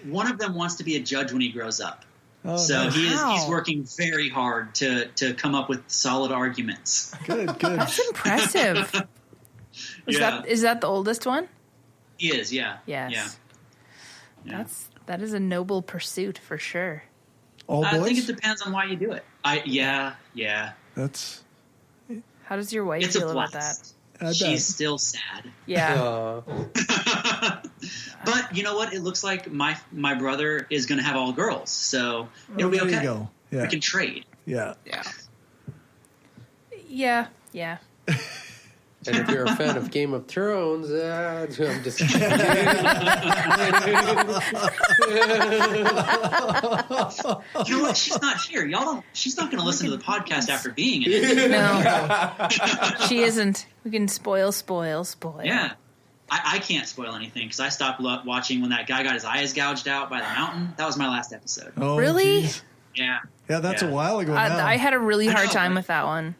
One of them wants to be a judge when he grows up. So nice. he's working very hard to come up with solid arguments. Good. That's impressive. Is that the oldest one? He is, yeah. Yes. Yeah. That is a noble pursuit for sure. All boys? I think it depends on why you do it. Yeah. That's. How does your wife feel about that? She's still sad. Yeah. But you know what? It looks like my brother is going to have all girls, so it'll be okay. There you go. Yeah. We can trade. Yeah. And if you're a fan of Game of Thrones, I'm just You know what? She's not here. She's not going to listen to the podcast after being in it. No, she isn't. We can spoil. Yeah. I can't spoil anything because I stopped watching when that guy got his eyes gouged out by the mountain. That was my last episode. Oh, really? Geez. Yeah. Yeah, that's a while ago now. I had a really hard time with that one.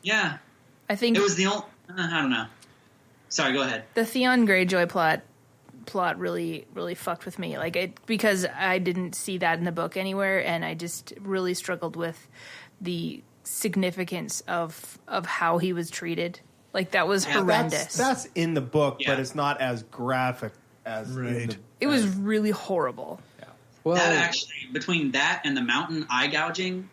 Yeah. I think it was the old. I don't know. Sorry, go ahead. The Theon Greyjoy plot really fucked with me. Because I didn't see that in the book anywhere, and I just really struggled with the significance of how he was treated. That was horrendous. That's in the book, but it's not as graphic as it was really horrible. Yeah. Well, that actually, between that and the mountain eye gouging,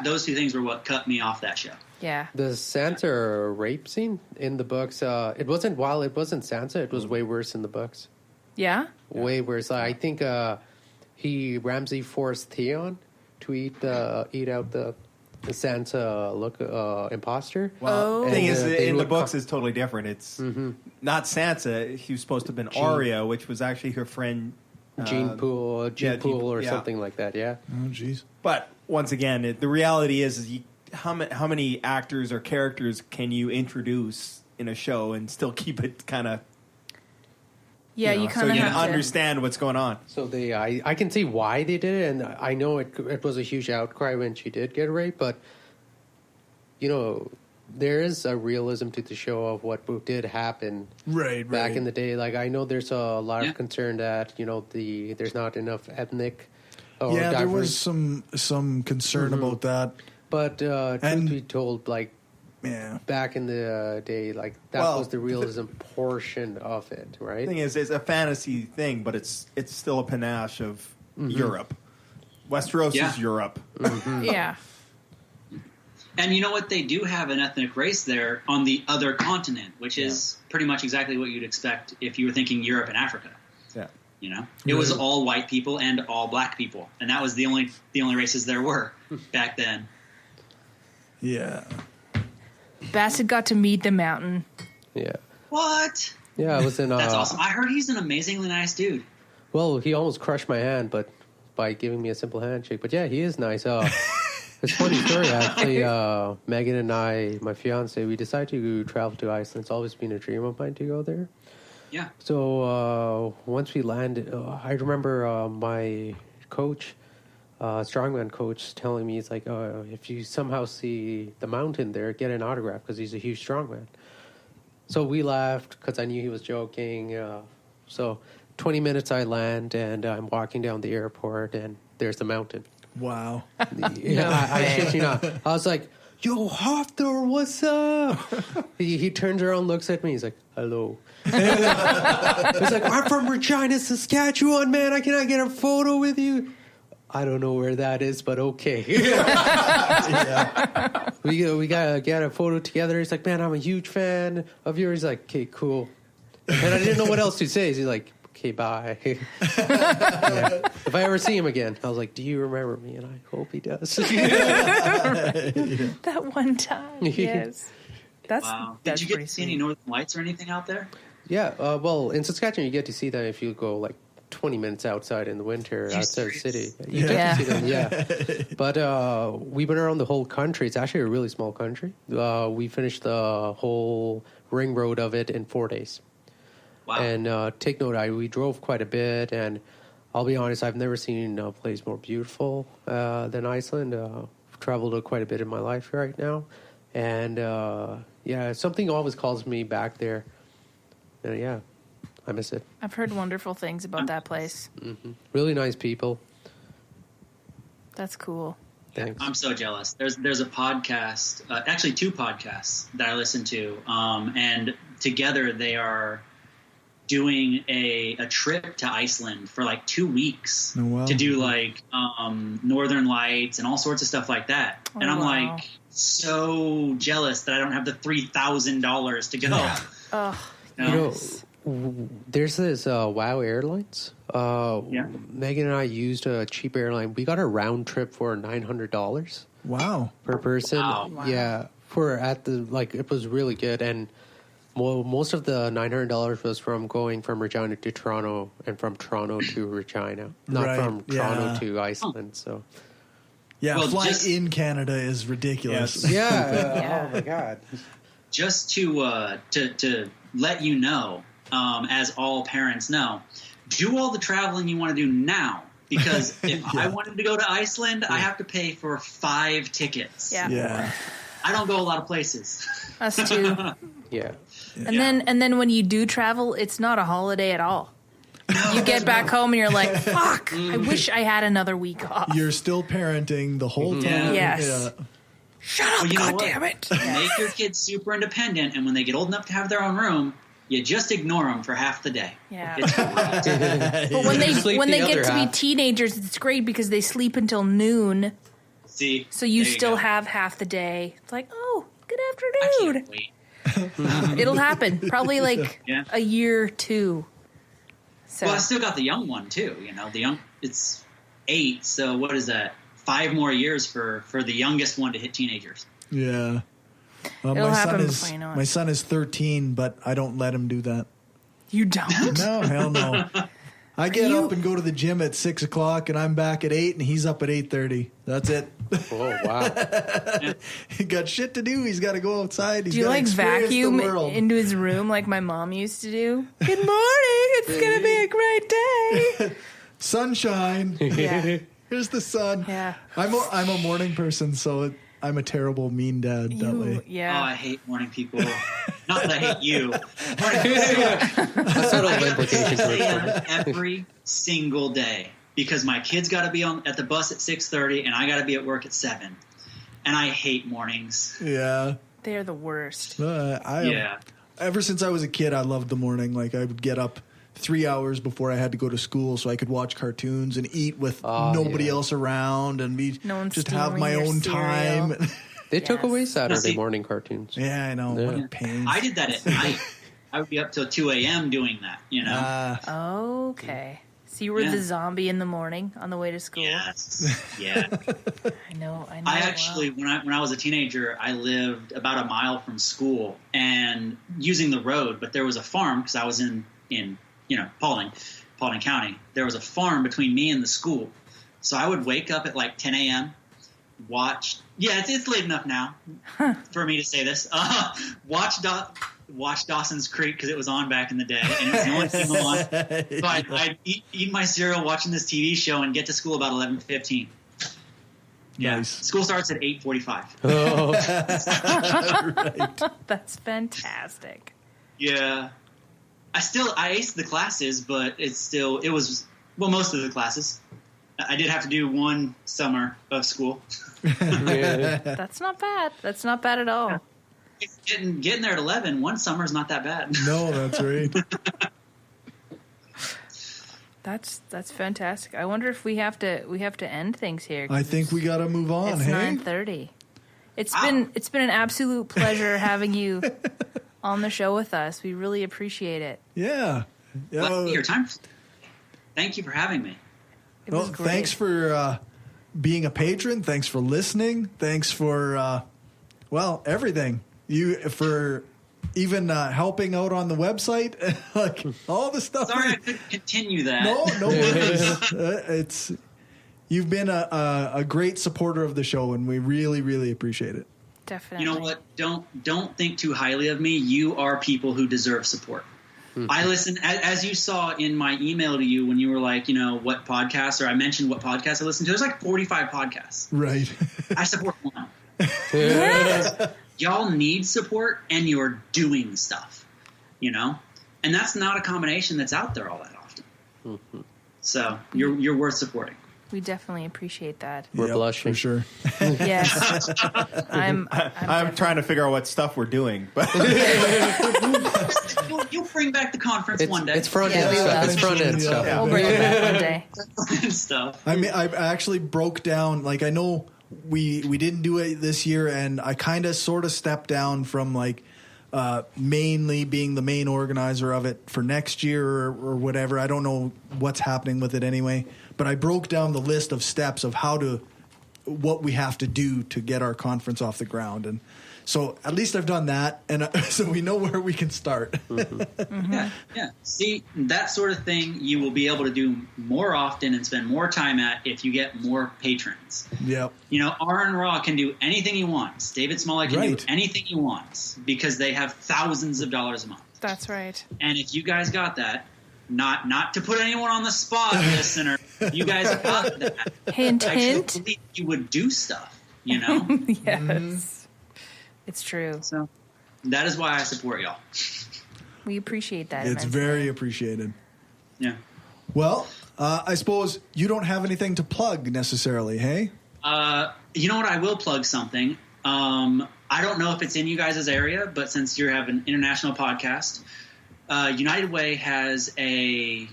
those two things were what cut me off that show. Yeah. The Sansa rape scene in the books, it wasn't Sansa, it was way worse in the books. Yeah? Way worse. I think Ramsay forced Theon to eat out the Sansa imposter. Well, the thing is, in the books is totally different. It's not Sansa. He was supposed to have been Arya, which was actually her friend Jean Poole or something like that, yeah. Oh, jeez. But once again, the reality is how many actors or characters can you introduce in a show and still keep it kind of... Yeah, you kind of have to understand what's going on. So I can see why they did it, and I know it was a huge outcry when she did get raped, but, there is a realism to the show of what did happen back in the day. I know there's a lot of concern that, there's not enough ethnic or diverse. There was some concern about that. But truth be told, back in the day, that was the realism portion of it, right? The thing is, it's a fantasy thing, but it's still a panache of Europe. Westeros is Europe. Yeah. And you know what? They do have an ethnic race there on the other continent, which is pretty much exactly what you'd expect if you were thinking Europe and Africa. Yeah. It was all white people and all black people, and that was the only races there were back then. Yeah. Basit got to meet the mountain. Yeah. What? Yeah, I was in. That's awesome. I heard he's an amazingly nice dude. Well, he almost crushed my hand, but by giving me a simple handshake. But yeah, he is nice. It's a funny story, actually. Megan and I, my fiance, we decided to travel to Iceland. It's always been a dream of mine to go there. Yeah. So once we landed, I remember my coach, strongman coach, telling me, he's like, if you somehow see the mountain there, get an autograph because he's a huge strongman. So we laughed because I knew he was joking. So 20 minutes I land, and I'm walking down the airport, and there's the mountain. Wow. I shit you not. I was like, yo, Hofthor, what's up? he turns around, looks at me. He's like, hello. He's like, I'm from Regina, Saskatchewan, man. Can I get a photo with you? I don't know where that is, but okay. We got a photo together. He's like, man, I'm a huge fan of yours. He's like, okay, cool. And I didn't know what else to say. He's like, okay, bye. If I ever see him again, I was like, do you remember me? And I hope he does. That one time, yes. Wow. Did you get to see any Northern Lights or anything out there? Yeah, well, in Saskatchewan, you get to see them if you go 20 minutes outside in the winter outside the city. You get to see them, yeah. But we went around the whole country. It's actually a really small country. We finished the whole ring road of it in 4 days. Wow. And take note, we drove quite a bit, and I'll be honest, I've never seen a place more beautiful than Iceland. I've traveled quite a bit in my life right now. And, something always calls me back there. And, I miss it. I've heard wonderful things about that place. Mm-hmm. Really nice people. That's cool. Thanks. I'm so jealous. There's a podcast, actually 2 podcasts that I listen to, and together they are doing a trip to Iceland for like 2 weeks to do like Northern Lights and all sorts of stuff like that. And I'm like so jealous that I don't have the $3,000 to go. Yeah. There's this WOW Airlines. Megan and I used a cheap airline. We got a round trip for $900. Wow. Per person. Wow. Yeah. It was really good. And most of the $900 was from going from Regina to Toronto and from Toronto to Regina, not from Toronto to Iceland. So, flight in Canada is ridiculous. Yeah. Oh my God. Just to let you know, as all parents know, do all the traveling you want to do now. Because if I wanted to go to Iceland, I have to pay for 5 tickets. Yeah. I don't go a lot of places. Us too. Yeah. And then when you do travel, it's not a holiday at all. You get back home and you're like, fuck, I wish I had another week off. You're still parenting the whole time. Yes. Yeah. Shut up, goddammit. Make your kids super independent, and when they get old enough to have their own room, you just ignore them for half the day. Yeah. But when they get to be teenagers, it's great because they sleep until noon. See? So you still have half the day. It's like, oh, good afternoon. It'll happen. Probably like a year or 2. So. Well, I still got the young one too. It's 8. So what is that? 5 more years for the youngest one to hit teenagers. Yeah. My son is 13, but I don't let him do that. You don't? No, hell no. I get up and go to the gym at 6 o'clock, and I'm back at 8, and he's up at 8:30. That's it. Oh wow! He got shit to do. He's got to go outside. Do you like vacuum into his room like my mom used to do? Good morning. It's gonna be a great day. Sunshine. Yeah. Here's the sun. Yeah. I'm a morning person, so I'm a terrible mean dad that way. Yeah. Oh, I hate morning people. Not that I hate you. Every single day, because my kid's got to be at the bus at 6:30, and I got to be at work at 7, and I hate mornings. Yeah, they're the worst. Ever since I was a kid, I loved the morning. Like I would get up 3 hours before I had to go to school, so I could watch cartoons and eat with nobody else around, and just have my own time. They took away Saturday morning cartoons. Yeah, I know. What a pain. I did that at night. I would be up till 2 a.m. doing that, Okay. So you were the zombie in the morning on the way to school? Yes. Yeah. I know. I actually, when I was a teenager, I lived about a mile from school and using the road, but there was a farm because I was in Paulding County. There was a farm between me and the school. So I would wake up at like 10 a.m., watch. Yeah, it's late enough now for me to say this. Watch Dawson's Creek because it was on back in the day, and it was the only thing on. So I'd eat my cereal watching this TV show and get to school about 11:15. Yeah, nice. School starts at 8:45. Oh, right. That's fantastic. Yeah, I aced the classes, but it was most of the classes. I did have to do one summer of school. That's not bad. That's not bad at all. Getting there at 11, one summer is not that bad. No, that's right. That's fantastic. I wonder if we have to end things here. I think we got to move on. It's 9:30. It's been an absolute pleasure having you on the show with us. We really appreciate it. Yeah. Your time. Thank you for having me. Well, thanks for being a patron. Thanks for listening. Thanks for everything. For even helping out on the website, like all the stuff. Sorry, I couldn't continue that. No worries. You've been a great supporter of the show, and we really, really appreciate it. Definitely. You know what? Don't think too highly of me. You are people who deserve support. I listen, as you saw in my email to you when you were like, what podcasts, or I mentioned what podcasts I listen to. There's like 45 podcasts. Right. I support one. Y'all need support, and you're doing stuff, and that's not a combination that's out there all that often. So you're worth supporting. We definitely appreciate that. We're blushing. For sure. Yes. I'm trying to figure out what stuff we're doing, but you'll bring back the conference one day. It's front end stuff. It's front end stuff. We'll bring it back one day. Stuff. I mean, I actually broke down. Like, I know we didn't do it this year, and I kind of sort of stepped down from like mainly being the main organizer of it for next year or whatever. I don't know what's happening with it anyway. But I broke down the list of steps of what we have to do to get our conference off the ground. And so at least I've done that. And so we know where we can start. Yeah. See, that sort of thing you will be able to do more often and spend more time at if you get more patrons. Yep. Aaron Raw can do anything he wants. David Smollett can do anything he wants because they have thousands of dollars a month. That's right. And if you guys got that, not to put anyone on the spot, listener, you guys got that. Hint, hint. I believe you would do stuff, Yes. Mm-hmm. It's true. So that is why I support y'all. We appreciate that. It's very appreciated. Yeah. Well, I suppose you don't have anything to plug necessarily, hey? You know what? I will plug something. I don't know if it's in you guys' area, but since you have an international podcast, United Way has a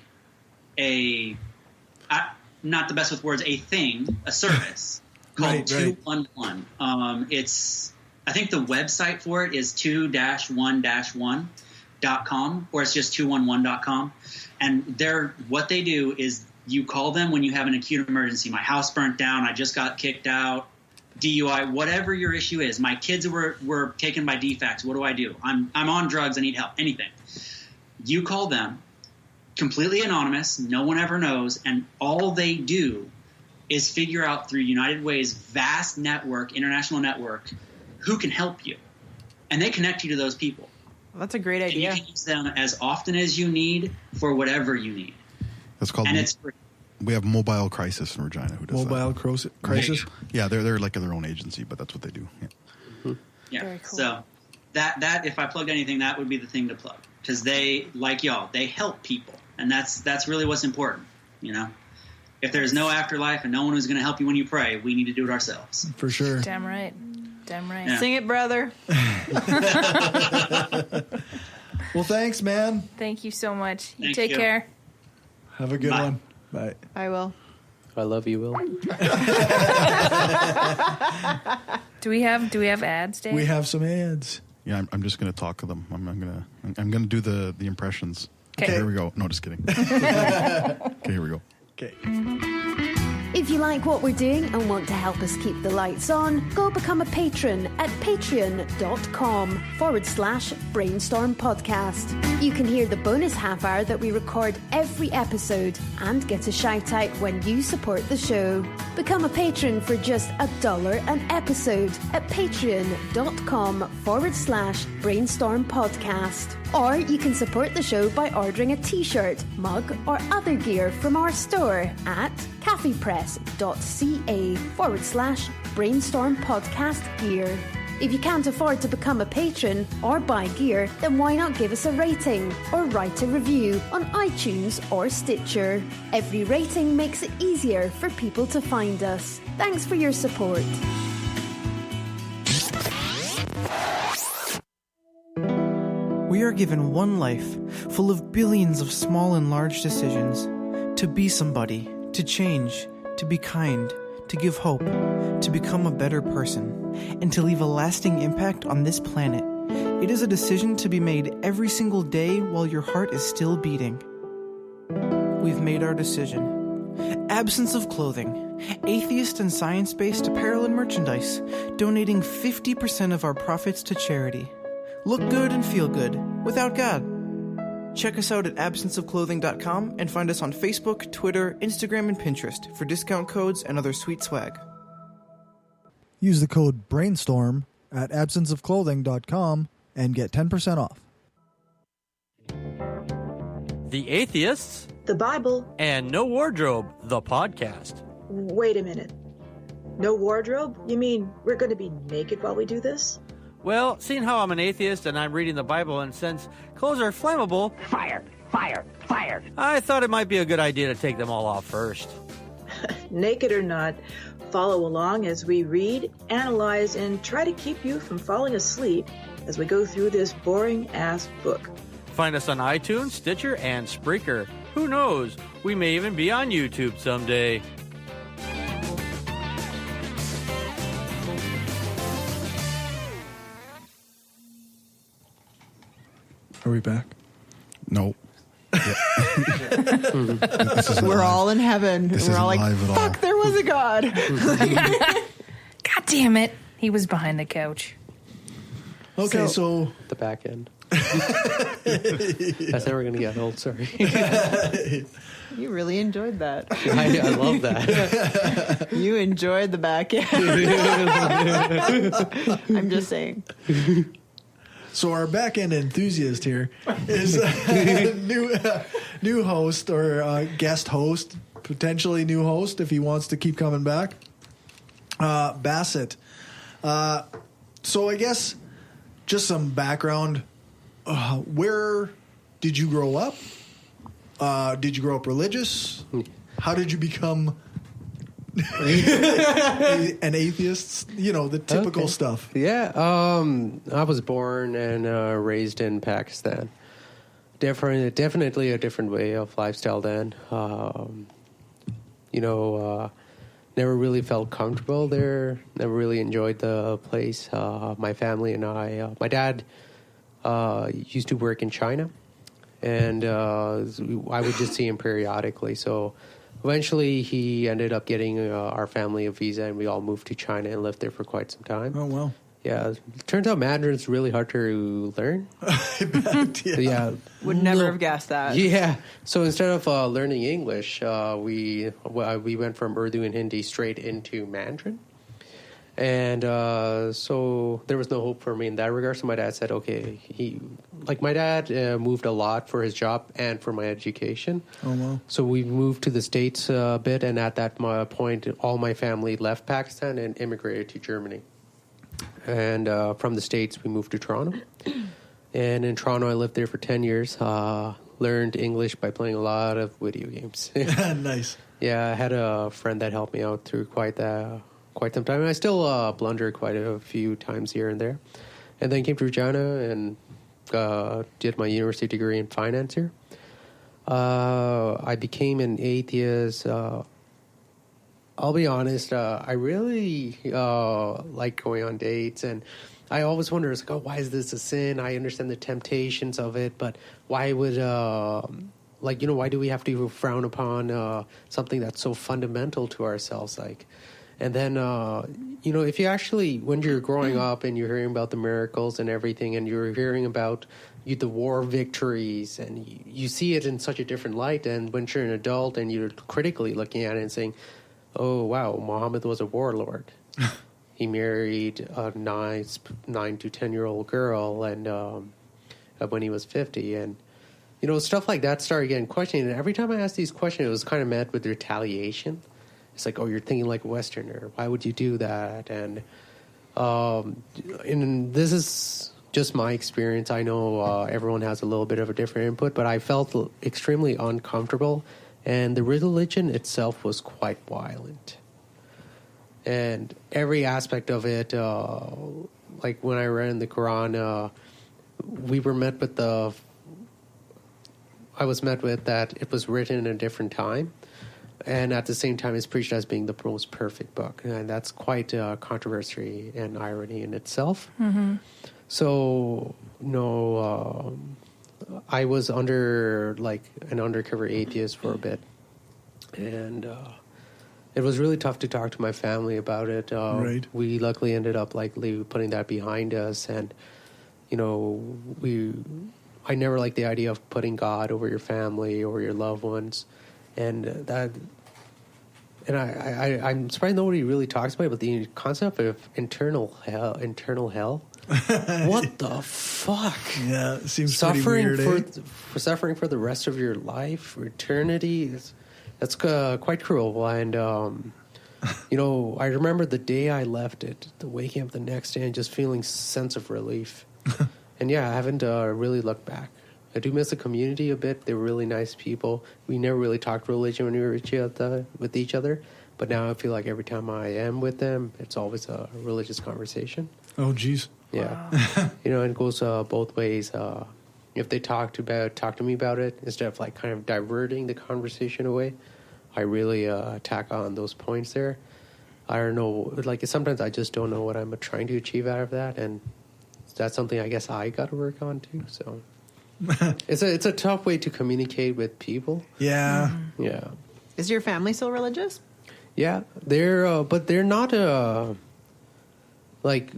not the best with words, a service called 211. I think the website for it is 2-1-1.com, or it's just 211.com. And what they do is you call them when you have an acute emergency. My house burnt down. I just got kicked out. DUI, whatever your issue is. My kids were taken by defects. What do? I'm on drugs. I need help. Anything. You call them, completely anonymous. No one ever knows. And all they do is figure out through United Way's vast network, international network, who can help you. And they connect you to those people. Well, that's a great idea. And you can use them as often as you need for whatever you need. That's called. And it's free. We have Mobile Crisis in Regina. Who does Mobile that? Crisis? Yeah, they're like their own agency, but that's what they do. Yeah. Yeah. Very cool. So that if I plugged anything, that would be the thing to plug, because they, like y'all, they help people, and that's really what's important. If there's no afterlife and no one who's going to help you when you pray, we need to do it ourselves. For sure. Damn right. Yeah. Sing it, brother. Well, thanks, man. Thank you so much. Thank Take you. care. Have a good Bye. one. Bye. I will. I love you, Will. Do we have ads, Dave? We have some ads. Yeah, I'm just going to talk to them. I'm going to do the impressions. 'Kay. Okay, here we go. No, just kidding. Okay, here we go. Okay. If you like what we're doing and want to help us keep the lights on, go become a patron at patreon.com/Brainstorm Podcast. You can hear the bonus half hour that we record every episode and get a shout out when you support the show. Become a patron for just $1 an episode at patreon.com/Brainstorm Podcast. Or you can support the show by ordering a t-shirt, mug, or other gear from our store at caffeepress.ca/Brainstorm Podcast Gear. If you can't afford to become a patron or buy gear, then why not give us a rating or write a review on iTunes or Stitcher? Every rating makes it easier for people to find us. Thanks for your support. We are given one life, full of billions of small and large decisions. To be somebody, to change, to be kind, to give hope, to become a better person, and to leave a lasting impact on this planet. It is a decision to be made every single day while your heart is still beating. We've made our decision. Absence of Clothing, atheist and science-based apparel and merchandise, donating 50% of our profits to charity. Look good and feel good, without God. Check us out at absenceofclothing.com and find us on Facebook, Twitter, Instagram, and Pinterest for discount codes and other sweet swag. Use the code BRAINSTORM at absenceofclothing.com and get 10% off. The Atheists, the Bible, and No Wardrobe, the podcast. Wait a minute. No wardrobe? You mean we're going to be naked while we do this? Well, seeing how I'm an atheist and I'm reading the Bible, and since clothes are flammable... Fire! Fire! Fire! I thought it might be a good idea to take them all off first. Naked or not, follow along as we read, analyze, and try to keep you from falling asleep as we go through this boring-ass book. Find us on iTunes, Stitcher, and Spreaker. Who knows? We may even be on YouTube someday. Are we back? No. We're all in heaven. We're all like, fuck, there was a God. God damn it. He was behind the couch. Okay, so the back end. That's never going to get old, sorry. You really enjoyed that. I love that. You enjoyed the back end. I'm just saying. So our back end enthusiast here is a new host or guest host, potentially new host if he wants to keep coming back. Basit. So I guess just some background. Where did you grow up? Did you grow up religious? How did you become an atheist? You know, the typical stuff. Yeah, I was born and raised in Pakistan. Definitely a different way of lifestyle then. Never really felt comfortable there. Never really enjoyed the place. My family and my dad used to work in China, and I would just see him periodically. So eventually he ended up getting our family a visa, and we all moved to China and lived there for quite some time. Oh, wow. Yeah, it turns out Mandarin's really hard to learn. I bet, yeah. Would never have guessed that. Yeah. So instead of learning English, we went from Urdu and Hindi straight into Mandarin. And so there was no hope for me in that regard. So my dad said, okay, my dad moved a lot for his job and for my education. Oh, wow. So we moved to the States a bit. And at that point, all my family left Pakistan and immigrated to Germany. And from the States, we moved to Toronto. And in Toronto, I lived there for 10 years. Learned English by playing a lot of video games. Nice. Yeah, I had a friend that helped me out through quite some time. And I still blunder quite a few times here and there. And then came to Regina and did my university degree in finance here. I became an atheist. I'll be honest, I really like going on dates, and I always wonder, why is this a sin? I understand the temptations of it, but why would, why do we have to frown upon something that's so fundamental to ourselves? And then, if you actually, when you're growing up and you're hearing about the miracles and everything, and you're hearing about the war victories, and you see it in such a different light, and when you're an adult and you're critically looking at it and saying, oh, wow, Muhammad was a warlord. He married a 9 to 10-year-old girl and when he was 50. And, stuff like that started getting questioned. And every time I asked these questions, it was kind of met with retaliation. It's like, oh, you're thinking like a Westerner. Why would you do that? And this is just my experience. I know everyone has a little bit of a different input, but I felt extremely uncomfortable. And the religion itself was quite violent. And every aspect of it, like when I read in the Quran, we were met with I was met with that it was written in a different time. And at the same time, it's preached as being the most perfect book. And that's quite a controversy and irony in itself. Mm-hmm. So, I was under an undercover atheist for a bit, and it was really tough to talk to my family about it. Right. We luckily ended up putting that behind us, and I never liked the idea of putting God over your family or your loved ones, and And I'm surprised nobody really talks about it, but the concept of internal hell. What the fuck? Yeah, it seems suffering pretty weird. for suffering for the rest of your life, for eternity. That's quite cruel. And I remember the day I left it, the waking up the next day and just feeling sense of relief. And I haven't really looked back. I do miss the community a bit. They were really nice people. We never really talked religion when we were with each other. But now I feel like every time I am with them, it's always a religious conversation. Oh, geez. Yeah. And it goes both ways. If they talk to me about it, instead of like kind of diverting the conversation away, I really tack on those points there. I don't know. Like sometimes I just don't know what I'm trying to achieve out of that. And that's something I guess I got to work on too. So it's a tough way to communicate with people. Yeah. Mm-hmm. Yeah. Is your family still religious? Yeah, but they're not like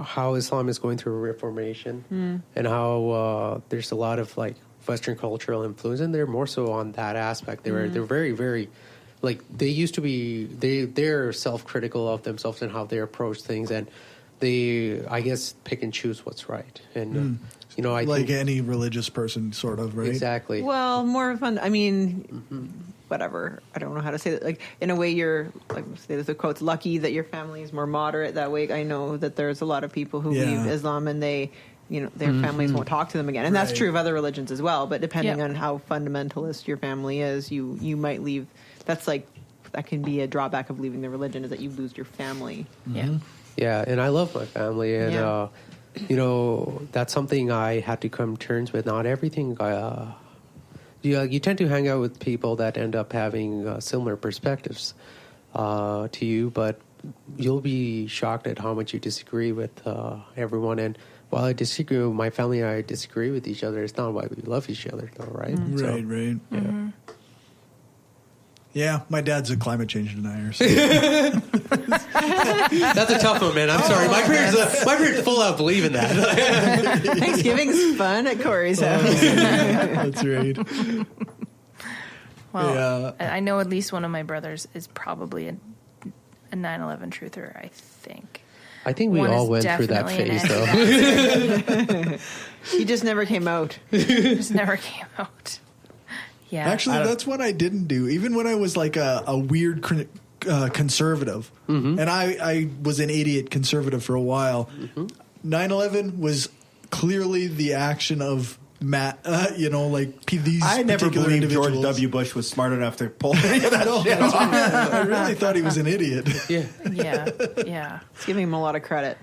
how Islam is going through a reformation and how there's a lot of like Western cultural influence, and they're more so on that aspect. They're very, very like they used to be. They're self-critical of themselves and how they approach things, and they, I guess, pick and choose what's right. And I like think, any religious person, sort of, right? Exactly. Well, more fun. I mean, whatever. I don't know how to say that. Like in a way, you're like there's a quote, lucky that your family is more moderate that way. I know that there's a lot of people who leave Islam and they. Their families won't talk to them again. And that's true of other religions as well. But depending on how fundamentalist your family is, you might leave. That's like, that can be a drawback of leaving the religion, is that you lose your family. Yeah. Yeah, and I love my family. And, that's something I had to come to terms with. Not everything. You tend to hang out with people that end up having similar perspectives to you. But you'll be shocked at how much you disagree with everyone. And while I disagree with my family and I disagree with each other, it's not why we love each other, though, right? Right. Yeah. Mm-hmm. Yeah, my dad's a climate change denier. So. That's a tough one, man. I'm sorry. My parents full out believe in that. Thanksgiving's fun at Corey's house. That's right. Well, I know at least one of my brothers is probably a 9/11 truther, I think. I think we all went through that phase, though. He just never came out. Yeah. Actually, that's what I didn't do. Even when I was like a weird conservative, and I was an idiot conservative for a while, 9/11 was clearly the action of Matt, these I never believed George W. Bush was smart enough to pull any of that shit off. I really thought he was an idiot. Yeah. It's giving him a lot of credit.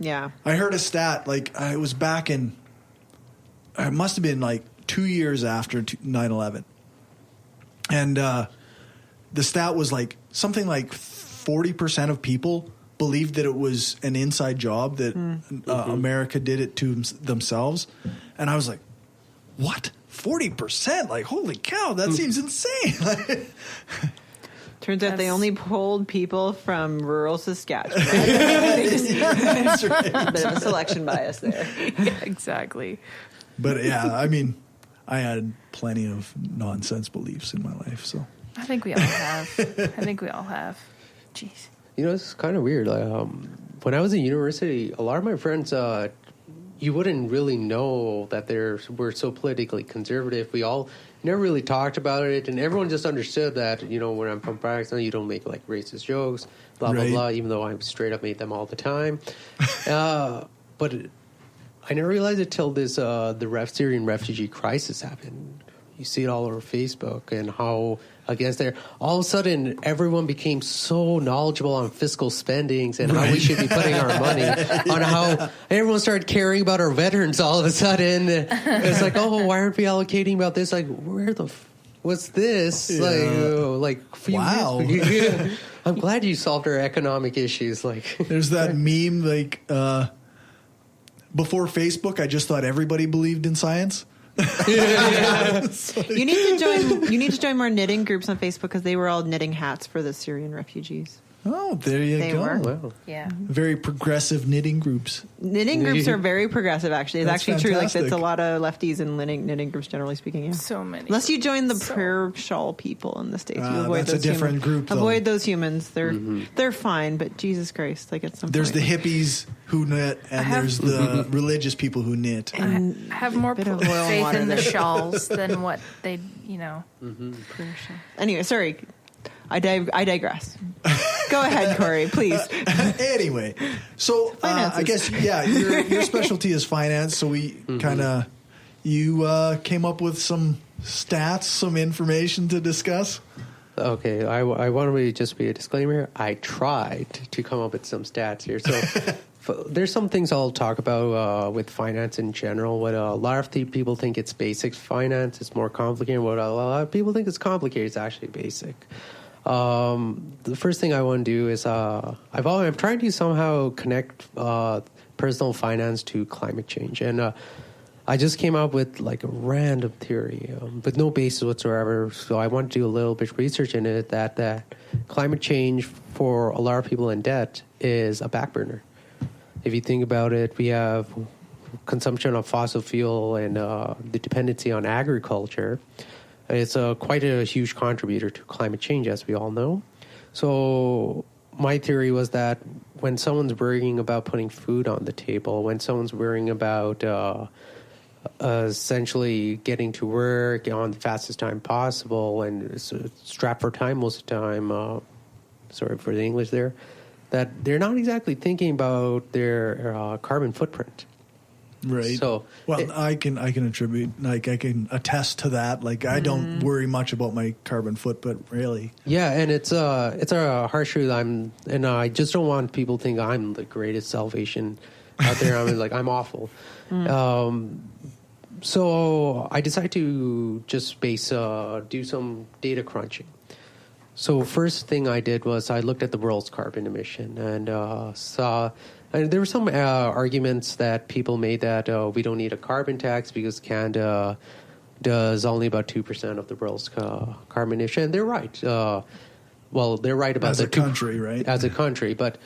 Yeah. I heard a stat, it was back in, it must have been 2 years after 9/11. And the stat was something like 40% of people believed that it was an inside job, that America did it to themselves. And I was like, what? 40%? Holy cow, that seems insane. Turns out they only polled people from rural Saskatchewan. That's right. A bit of a selection bias there. Yeah, exactly. But yeah, I mean, I had plenty of nonsense beliefs in my life, so. I think we all have. Jeez. It's kind of weird. When I was in university, a lot of my friends, you wouldn't really know that we're so politically conservative. We all never really talked about it, and everyone just understood that, when I'm from Pakistan, you don't make racist jokes, blah, blah, blah, even though I straight up made them all the time. But I never realized it till this the Syrian refugee crisis happened. You see it all over Facebook and how against there, all of a sudden everyone became so knowledgeable on fiscal spendings and how we should be putting our money, on how everyone started caring about our veterans all of a sudden. It's like, oh, why aren't we allocating about this? What's this? Yeah. Wow. I'm glad you solved our economic issues. There's that meme before Facebook, I just thought everybody believed in science. You need to join more knitting groups on Facebook because they were all knitting hats for the Syrian refugees. Oh, there you They go. were. Wow. Yeah. Very progressive knitting groups. Knitting groups are very progressive, actually. It's That's actually true. Like, fantastic. it's a lot of lefties in knitting groups, generally speaking. Yeah. So many. Unless you join the prayer shawl people in the States. You avoid that's a those different humans. group, though. Avoid those humans. They're fine, but Jesus Christ, like at some There's point. the hippies who knit, and there's the religious people who knit. I have more bit of oil and faith water in the there. shawls than what they, you know. Prayer shawl. Anyway, sorry. I digress. Go ahead, Corey, please. Anyway, so I guess, your specialty is finance, so we kind of, you came up with some stats, some information to discuss? Okay, I want to just be a disclaimer here. I tried to come up with some stats here. So there's some things I'll talk about with finance in general. What a lot of people think it's basic finance. It's more complicated. What a lot of people think it's complicated. It's actually basic. The first thing I want to do is I'm trying to somehow connect personal finance to climate change. And I just came up with like a random theory with no basis whatsoever. So I want to do a little bit of research in it that climate change for a lot of people in debt is a back burner. If you think about it, we have consumption of fossil fuel and the dependency on agriculture. It's quite a huge contributor to climate change, as we all know. So my theory was that when someone's worrying about putting food on the table, when someone's worrying about essentially getting to work on the fastest time possible and strapped for time most of the time, sorry for the English there, that they're not exactly thinking about their carbon footprint. Right. So, I can attribute, like, I can attest to that. Like, I don't worry much about my carbon footprint, really. Yeah, and it's a harsh truth. I just don't want people to think I'm the greatest salvation out there. I'm awful. So I decided to just do some data crunching. So first thing I did was I looked at the world's carbon emission and saw. And there were some arguments that people made that we don't need a carbon tax because Canada does only about 2% of the world's carbon emission. And they're right. They're right about as a country, right? As a country, but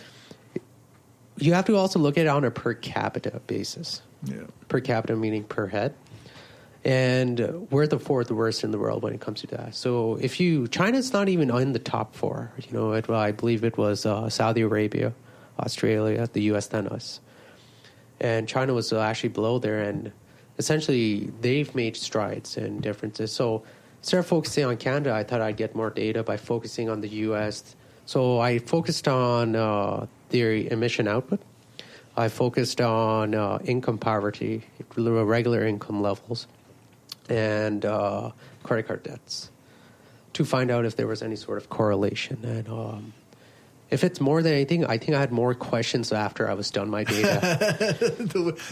you have to also look at it on a per capita basis. Yeah. Per per capita meaning per head. And we're the fourth worst in the world when it comes to that. So China's not even in the top four. I believe it was Saudi Arabia, Australia, the U.S., then us. And China was actually below there, and essentially they've made strides and differences. So instead of focusing on Canada, I thought I'd get more data by focusing on the U.S. So I focused on their emission output. I focused on income poverty, regular income levels, and credit card debts to find out if there was any sort of correlation. And if it's more than anything, I think I had more questions after I was done my data.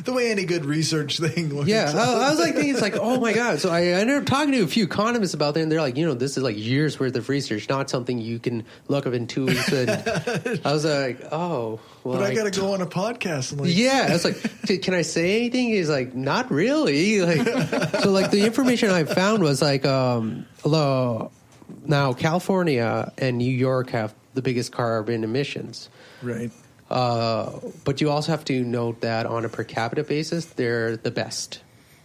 the way any good research thing works. Yeah, I was thinking, it's like, oh my God. So I ended up talking to a few economists about it, and they're like, this is like years worth of research, not something you can look up in 2 weeks. And I was like, oh. Well, but I got to go on a podcast. And yeah, I was like, can I say anything? He's like, not really. So the information I found was now California and New York have the biggest carbon emissions. Right. But you also have to note that on a per capita basis, they're the best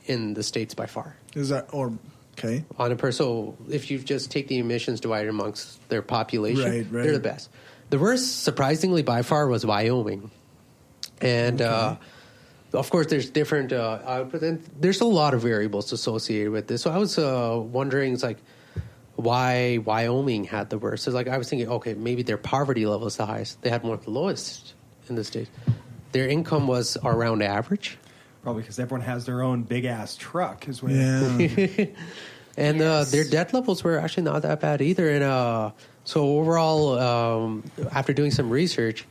in the states by far. Is that okay? So if you just take the emissions divided amongst their population, right. They're the best. The worst, surprisingly, by far, was Wyoming. And of course, there's different output, and there's a lot of variables associated with this. So I was wondering, it's like, why Wyoming had the worst. So I was thinking, okay, maybe their poverty level is the highest. They had one of the lowest in the state. Their income was around average. Probably because everyone has their own big-ass truck. Is what And their debt levels were actually not that bad either. And so overall, after doing some research,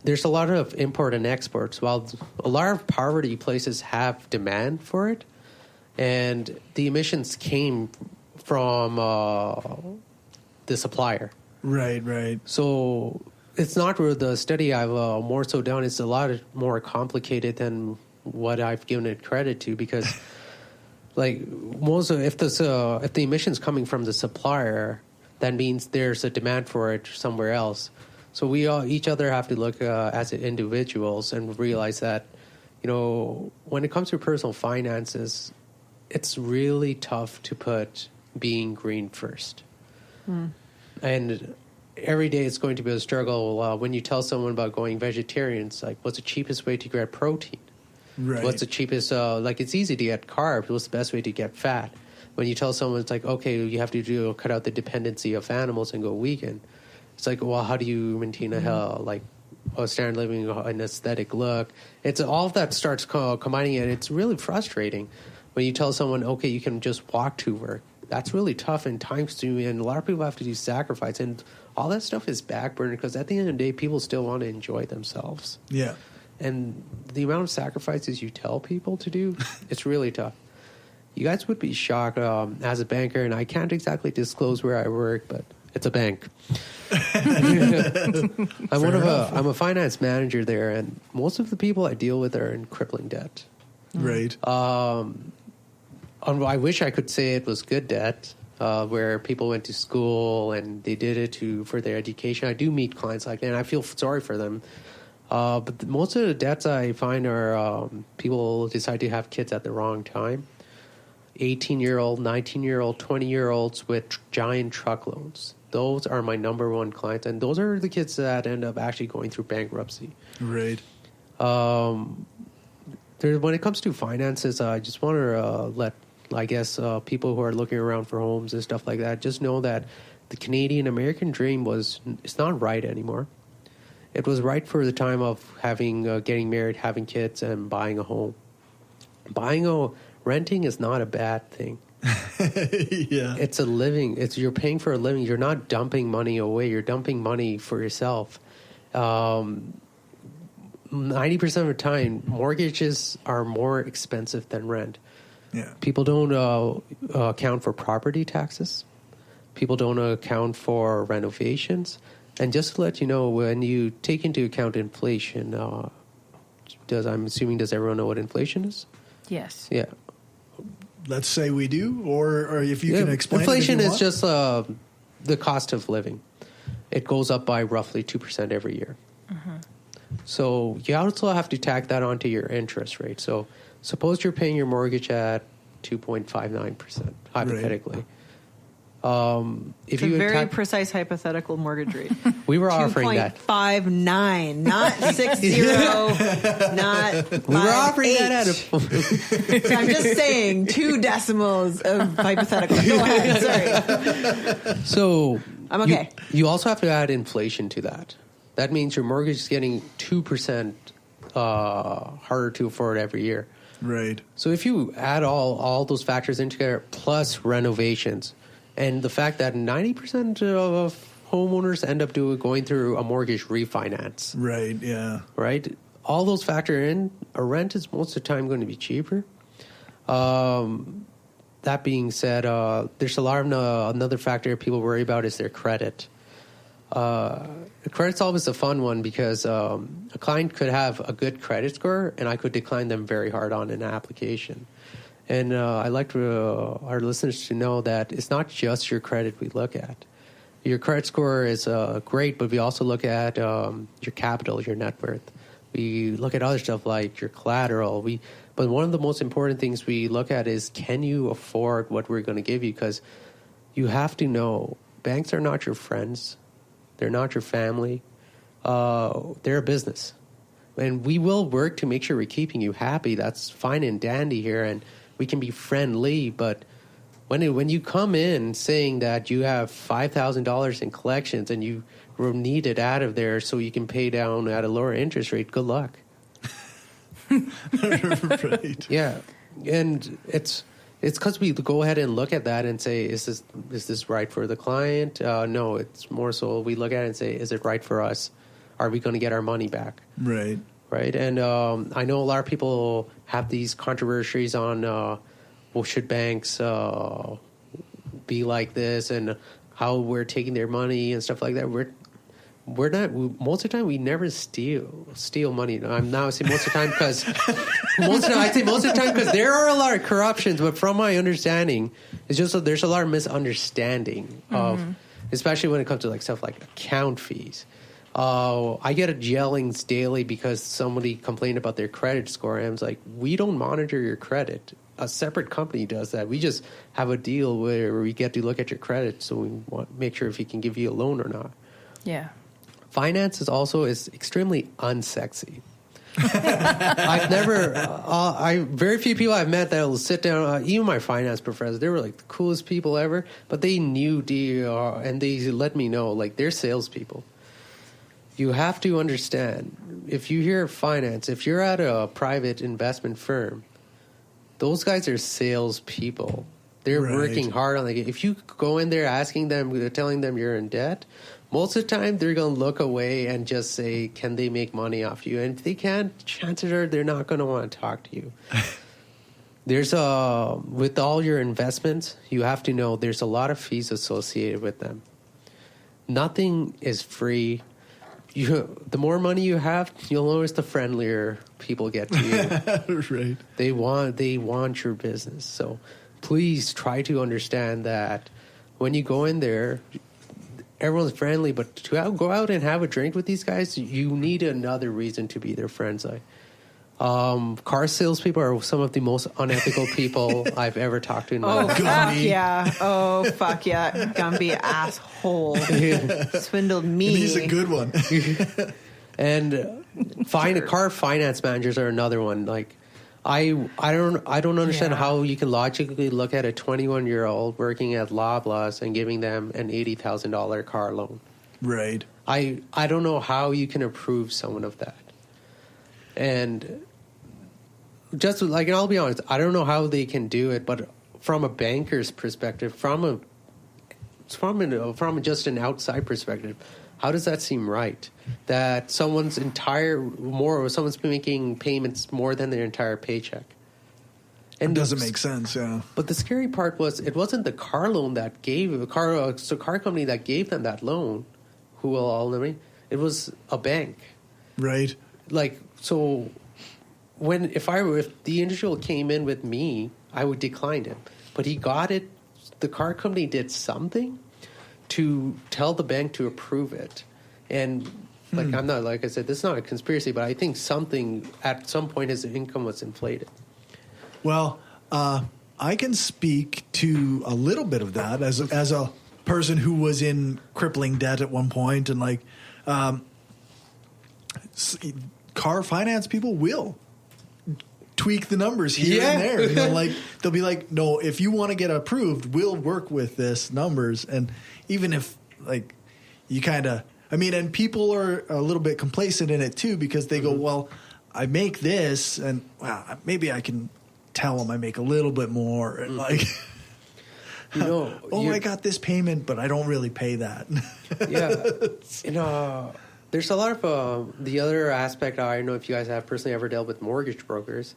there's a lot of import and exports. While a lot of poverty places have demand for it, and the emissions came from the supplier. Right. So it's not where the study I've more so done. It's a lot more complicated than what I've given it credit to, because if the emissions coming from the supplier, that means there's a demand for it somewhere else. So we all each other have to look as individuals and realize that, when it comes to personal finances, it's really tough to put being green first. And every day it's going to be a struggle. When you tell someone about going vegetarian, it's like, what's the cheapest way to get protein? Right. What's the cheapest, it's easy to get carbs. What's the best way to get fat? When you tell someone, it's like, okay, you have to cut out the dependency of animals and go vegan. It's like, well, how do you maintain a standard living, an aesthetic look? It's all of that starts combining it. It's really frustrating when you tell someone, okay, you can just walk to work. That's really tough and time-consuming, and a lot of people have to do sacrifice. And all that stuff is backburner because at the end of the day, people still want to enjoy themselves. Yeah. And the amount of sacrifices you tell people to do, it's really tough. You guys would be shocked as a banker, and I can't exactly disclose where I work, but it's a bank. I'm a finance manager there, and most of the people I deal with are in crippling debt. Right. I wish I could say it was good debt, where people went to school and they did it for their education. I do meet clients like that, and I feel sorry for them. But most of the debts I find are people decide to have kids at the wrong time. 18-year-old, 19-year-old, 20-year-olds with giant truck loans. Those are my number one clients, and those are the kids that end up actually going through bankruptcy. Right. When it comes to finances, I just want to let, people who are looking around for homes and stuff like that, just know that the Canadian-American dream it's not right anymore. It was right for the time of getting married, having kids, and buying a home. Renting is not a bad thing. Yeah. It's a living. You're paying for a living. You're not dumping money away. You're dumping money for yourself. 90% of the time, mortgages are more expensive than rent. Yeah. People don't account for property taxes. People don't account for renovations. And just to let you know, when you take into account inflation, does everyone know what inflation is? Yes. Yeah. Let's say we do, or if you can explain. Inflation is just the cost of living. It goes up by roughly 2% every year. Mm-hmm. So you also have to tack that onto your interest rate. So suppose you're paying your mortgage at 2.59%, hypothetically. Right. It's a very precise hypothetical mortgage rate. We were offering that 2.59, not 60, not 5. We were offering 8. that at So I'm just saying 2 decimals of hypothetical. Go ahead. Sorry. So I'm okay. You also have to add inflation to that. That means your mortgage is getting 2% harder to afford every year. Right. So if you add all those factors in together, plus renovations, and the fact that 90% of homeowners end up going through a mortgage refinance. Right, yeah. Right? All those factor in, a rent is most of the time going to be cheaper. That being said, there's a lot of another factor people worry about is their credit. Credit's always a fun one because a client could have a good credit score and I could decline them very hard on an application. And I'd like our listeners to know that it's not just your credit we look at. Your credit score is great, but we also look at your capital, your net worth. We look at other stuff like your collateral. But one of the most important things we look at is, can you afford what we're going to give you? Because you have to know banks are not your friends. They're not your family. They're a business. And we will work to make sure we're keeping you happy. That's fine and dandy here. And we can be friendly, but when you come in saying that you have $5,000 in collections and you need it out of there so you can pay down at a lower interest rate, good luck. Right. Yeah, and it's because we go ahead and look at that and say, is this right for the client? No, it's more so we look at it and say, is it right for us? Are we going to get our money back? Right. Right, and I know a lot of people have these controversies on, should banks be like this, and how we're taking their money and stuff like that. We're not. Most of the time, we never steal money. I'm now saying most of the time because most of the time because there are a lot of corruptions. But from my understanding, it's just that there's a lot of misunderstanding of. especially when it comes to like stuff like account fees. I get yellings daily because somebody complained about their credit score. And I was like, we don't monitor your credit. A separate company does that. We just have a deal where we get to look at your credit, so we want to make sure if he can give you a loan or not. Yeah. Finance is extremely unsexy. I've never, very few people I've met that will sit down, even my finance professors, they were like the coolest people ever, but they knew DER and they let me know, like, they're salespeople. You have to understand, if you hear finance, if you're at a private investment firm, those guys are salespeople. They're working hard on it. If you go in there asking them, telling them you're in debt, most of the time they're going to look away and just say, can they make money off you? And if they can't, chances are they're not going to want to talk to you. There's with all your investments, you have to know there's a lot of fees associated with them. Nothing is free. The more money you have, you'll notice the friendlier people get to you. Right. They want your business. So please try to understand that when you go in there, everyone's friendly, but to go out and have a drink with these guys, you need another reason to be their friends. Car salespeople are some of the most unethical people I've ever talked to in my life. Oh, fuck yeah. Gumby asshole. Swindled me. And he's a good one. And car finance managers are another one. Like, I don't understand how you can logically look at a 21-year-old working at Loblaws and giving them an $80,000 car loan. Right. I don't know how you can approve someone of that. And just like, and I'll be honest, I don't know how they can do it, but from a banker's perspective, from just an outside perspective, how does that seem right? That someone's making payments more than their entire paycheck. And it doesn't make sense, yeah. But the scary part was, it wasn't the car loan that car company that gave them that loan, who will all know me. It was a bank. Right. Like, so if the individual came in with me, I would decline him. But he got it. The car company did something to tell the bank to approve it. And I'm not, like I said, this is not a conspiracy, but I think something at some point his income was inflated. Well, I can speak to a little bit of that as a person who was in crippling debt at one point, and like car finance people will tweak the numbers here and there. You know, like they'll be like, no, if you want to get approved, we'll work with this numbers. And even if like you kind of, I mean, and people are a little bit complacent in it too, because they go, well, I make this, and well, maybe I can tell them I make a little bit more, and like, I got this payment, but I don't really pay that. There's a lot of the other aspect. I don't know if you guys have personally ever dealt with mortgage brokers.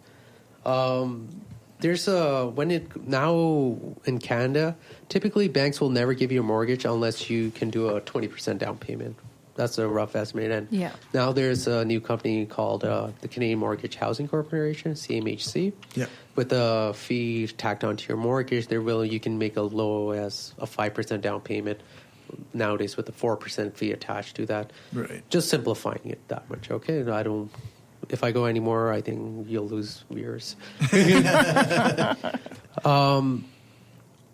There's now in Canada, typically banks will never give you a mortgage unless you can do a 20% down payment. That's a rough estimate. And now there's a new company called the Canadian Mortgage Housing Corporation, CMHC. Yeah. With a fee tacked onto your mortgage, you can make a low as a 5% down payment nowadays with a 4% fee attached to that. Right. Just simplifying it that much. Okay. If I go anymore, I think you'll lose viewers.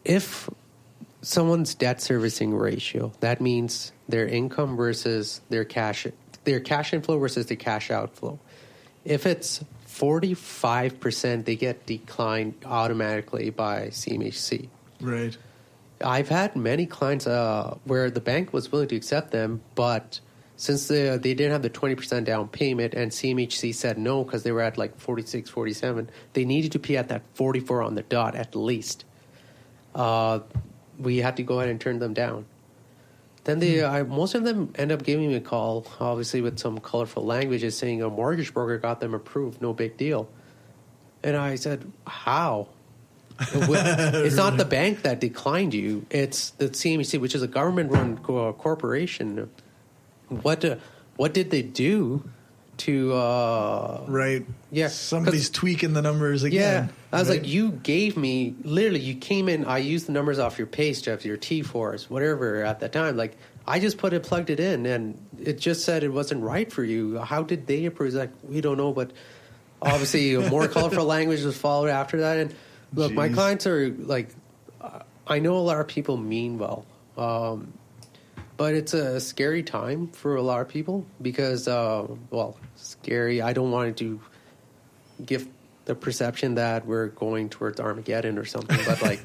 If someone's debt servicing ratio, that means their income versus their cash inflow versus their cash outflow. If it's 45%, they get declined automatically by CMHC. Right. I've had many clients where the bank was willing to accept them, but since they didn't have the 20% down payment and CMHC said no because they were at like 46, 47, they needed to be at that 44 on the dot at least. We had to go ahead and turn them down. Then most of them end up giving me a call, obviously with some colorful languages, saying a mortgage broker got them approved, no big deal. And I said, how? It's not the bank that declined you. It's the CMHC, which is a government-run corporation. What did they do to right. Yeah, somebody's tweaking the numbers again. Yeah, I was like, you gave me literally. You came in. I used the numbers off your pay stubs, your T4s, whatever at that time. Like I just plugged it in, and it just said it wasn't right for you. How did they approve? Like we don't know, but obviously a more colorful language was followed after that. And look, my clients are like, I know a lot of people mean well. But it's a scary time for a lot of people because, scary. I don't want to give the perception that we're going towards Armageddon or something, but like,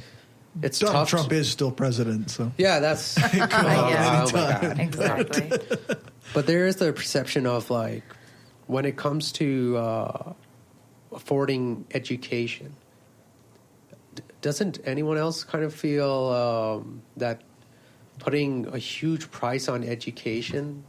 it's tough. Trump is still president, so yeah, that's oh my God, exactly. But there is the perception of like, when it comes to affording education, doesn't anyone else kind of feel that putting a huge price on education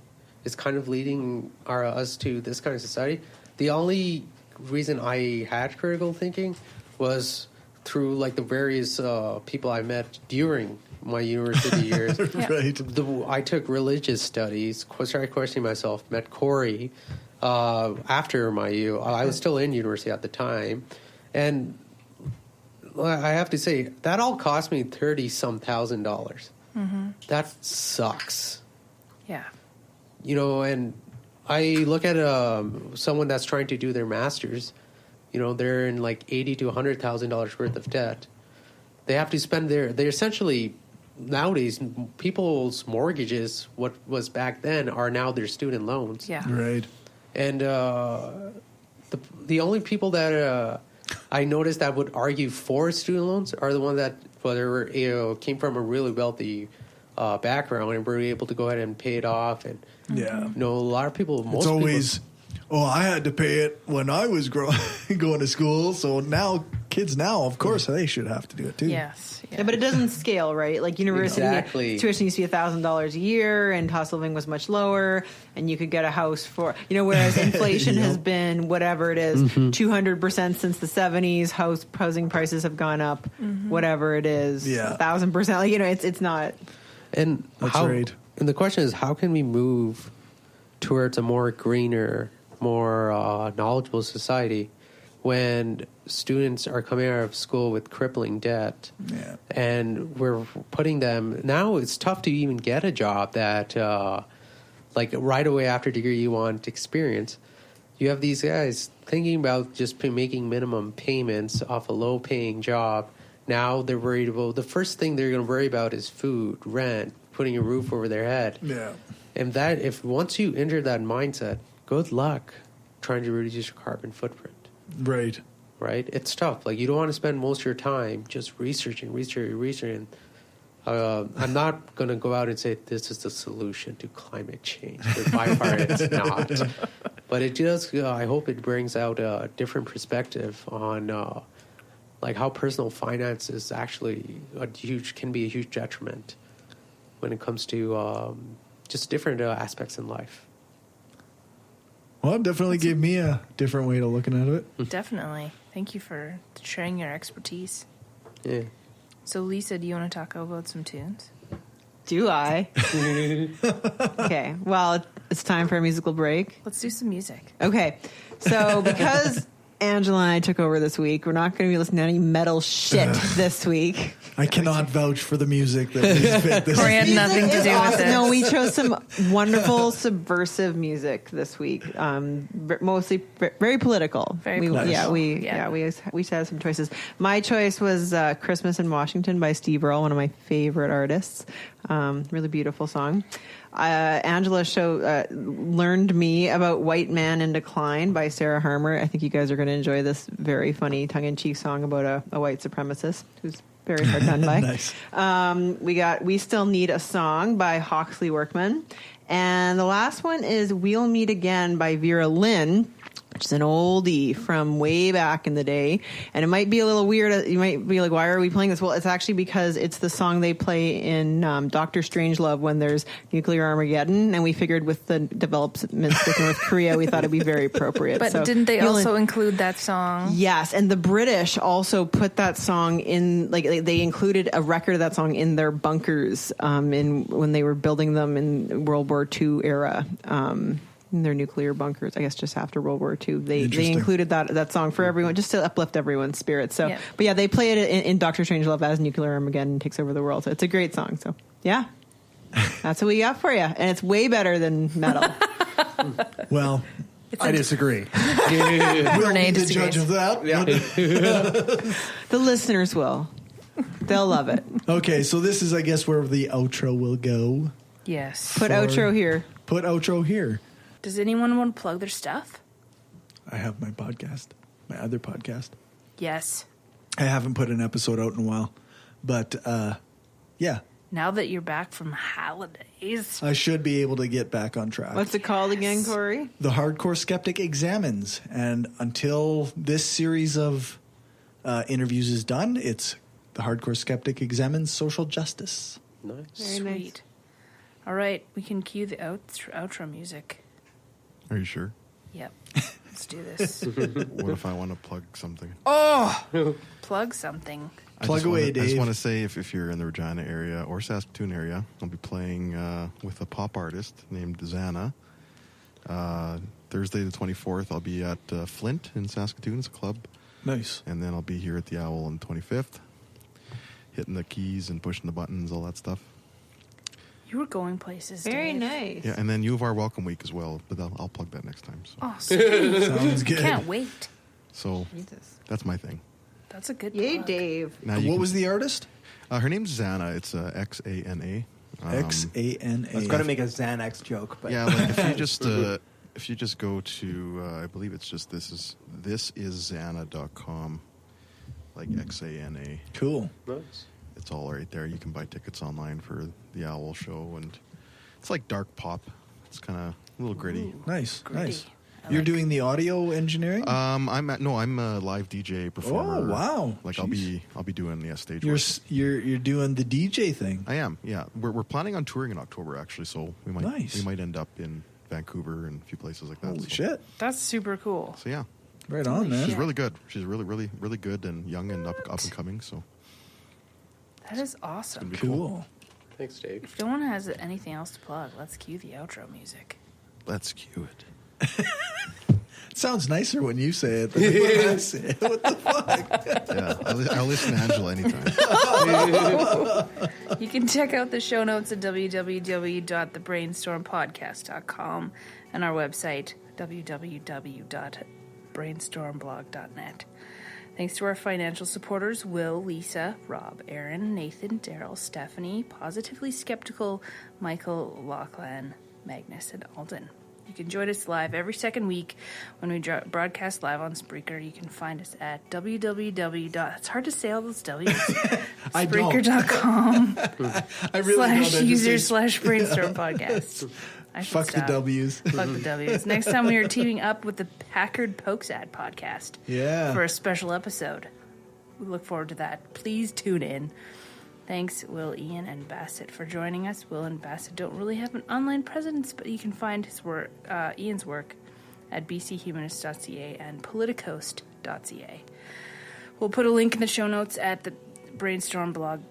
is kind of leading us to this kind of society? The only reason I had critical thinking was through like the various people I met during my university years. Right. I took religious studies, started questioning myself, met Corey after my U. I was still in university at the time. And I have to say, that all cost me $30-some thousand. Mm-hmm. That sucks. Yeah. You know, and I look at someone that's trying to do their master's. You know, they're in like $80,000 to $100,000 worth of debt. They have to spend they essentially nowadays people's mortgages, what was back then, are now their student loans. Yeah. Right. And the only people that I noticed that would argue for student loans are the ones that came from a really wealthy background and were able to go ahead and pay it off. And a lot of people. It's always, I had to pay it when I was going to school. So now kids of course, they should have to do it too. Yes. Yeah, but it doesn't scale, right? Like university tuition used to be $1,000 a year, and cost of living was much lower, and you could get a house for, whereas inflation has been whatever it is, 200% since the 70s. Housing prices have gone up, whatever it is, 1,000%. Like, it's not. And that's right. And the question is, how can we move towards a more greener, more knowledgeable society when students are coming out of school with crippling debt, and we're putting them now? It's tough to even get a job that, like right away after degree, you want experience. You have these guys thinking about just making minimum payments off a low-paying job. Now they're worried about the first thing they're going to worry about is food, rent, putting a roof over their head. Yeah, and that if once you enter that mindset, good luck trying to reduce your carbon footprint. Right. It's tough. Like, you don't want to spend most of your time just researching. I'm not going to go out and say this is the solution to climate change. By far, it's not. But it does. I hope it brings out a different perspective on like how personal finance is actually can be a huge detriment when it comes to just different aspects in life. Well, it definitely gave me a different way of looking at it. Definitely. Thank you for sharing your expertise. Yeah. So, Lisa, do you want to talk about some tunes? Do I? Okay. Well, it's time for a musical break. Let's do some music. Okay. So, because Angela and I took over this week, we're not going to be listening to any metal shit this week. I cannot vouch for the music that we picked this Corey had nothing to do with this. No, we chose some wonderful subversive music this week. Mostly very political. Very political. We had some choices. My choice was "Christmas in Washington" by Steve Earle, one of my favorite artists. Really beautiful song. Angela learned me about "White Man in Decline" by Sarah Harmer. I think you guys are going to enjoy this very funny tongue-in-cheek song about a white supremacist who's very hard done by. Nice. We got "We Still Need a Song" by Hawksley Workman. And the last one is "We'll Meet Again" by Vera Lynn, which is an oldie from way back in the day. And it might be a little weird. You might be like, why are we playing this? Well, it's actually because it's the song they play in Dr. Strangelove when there's nuclear Armageddon. And we figured with the developments with North Korea, we thought it'd be very appropriate. But didn't they also include that song? Yes. And the British also put that song in, like they included a record of that song in their bunkers when they were building them in World War II era. in their nuclear bunkers, I guess just after World War II. They included that song for everyone, just to uplift everyone's spirits. So, But yeah, they play it in Doctor Strangelove as nuclear Armageddon takes over the world. So it's a great song. So yeah, that's what we got for you, and it's way better than metal. Well, I disagree. We'll be the judge of that. The listeners will. They'll love it. Okay, so this is, I guess, where the outro will go. Yes. Put outro here. Put outro here. Does anyone want to plug their stuff? I have my podcast, my other podcast. Yes. I haven't put an episode out in a while, but yeah. Now that you're back from holidays, I should be able to get back on track. What's it called again, Corey? The Hardcore Skeptic Examines. And until this series of interviews is done, it's The Hardcore Skeptic Examines Social Justice. Nice. Very nice. All right, we can cue the outro music. Are you sure? Yep. Let's do this. What if I want to plug something? Oh! Plug something. Plug away, Dave. I just want to say, if you're in the Regina area or Saskatoon area, I'll be playing with a pop artist named Xana. Thursday the 24th, I'll be at Flint in Saskatoon. It's a club. Nice. And then I'll be here at the Owl on the 25th, hitting the keys and pushing the buttons, all that stuff. You were going places, Very Dave. nice. Yeah, and then U of R Welcome Week as well, but I'll plug that next time. So. Oh, sweet. Sounds good. Can't wait. So that's my thing. That's a good Yay, plug. Dave. What was the artist? Her name's Xana. It's Xana. Xana. I was going to make a Xanax joke, but yeah, like if you just go to I believe it's just this is Xana.com, like Xana. Cool. Nice. It's all right there. You can buy tickets online for the Owl show, and it's like dark pop. It's kind of a little gritty. Nice, Gritty. nice. You're doing the audio engineering? I'm a live DJ performer. Oh, wow. Like Jeez. I'll be doing stage You're work. you're doing the DJ thing. I am. Yeah, we're planning on touring in October actually, so we might Nice. we might end up in Vancouver and a few places like that. Holy so. shit. That's super cool. So yeah, Right on, man. she's really good. She's really good and young and up and coming. So That is awesome. Cool. Thanks, Dave. If no one has anything else to plug, let's cue the outro music. let's cue it. Sounds nicer when you say it than when I say it. What the fuck? Yeah, I'll listen to Angela anytime. You can check out the show notes at www.thebrainstormpodcast.com and our website, www.brainstormblog.net. Thanks to our financial supporters, Will, Lisa, Rob, Aaron, Nathan, Daryl, Stephanie, Positively Skeptical, Michael, Lachlan, Magnus, and Alden. You can join us live every second week when we broadcast live on Spreaker. You can find us at It's hard to say all those W's. Spreaker.com I really /user/brainstorm podcast. Fuck the W's. Fuck the W's. Next time we are teaming up with the Packard Pokes Ad podcast for a special episode. We look forward to that. Please tune in. Thanks, Will, Ian, and Basit for joining us. Will and Basit don't really have an online presence, but you can find his work, Ian's work at bchumanist.ca and politicos.ca. We'll put a link in the show notes at the Brainstorm blog,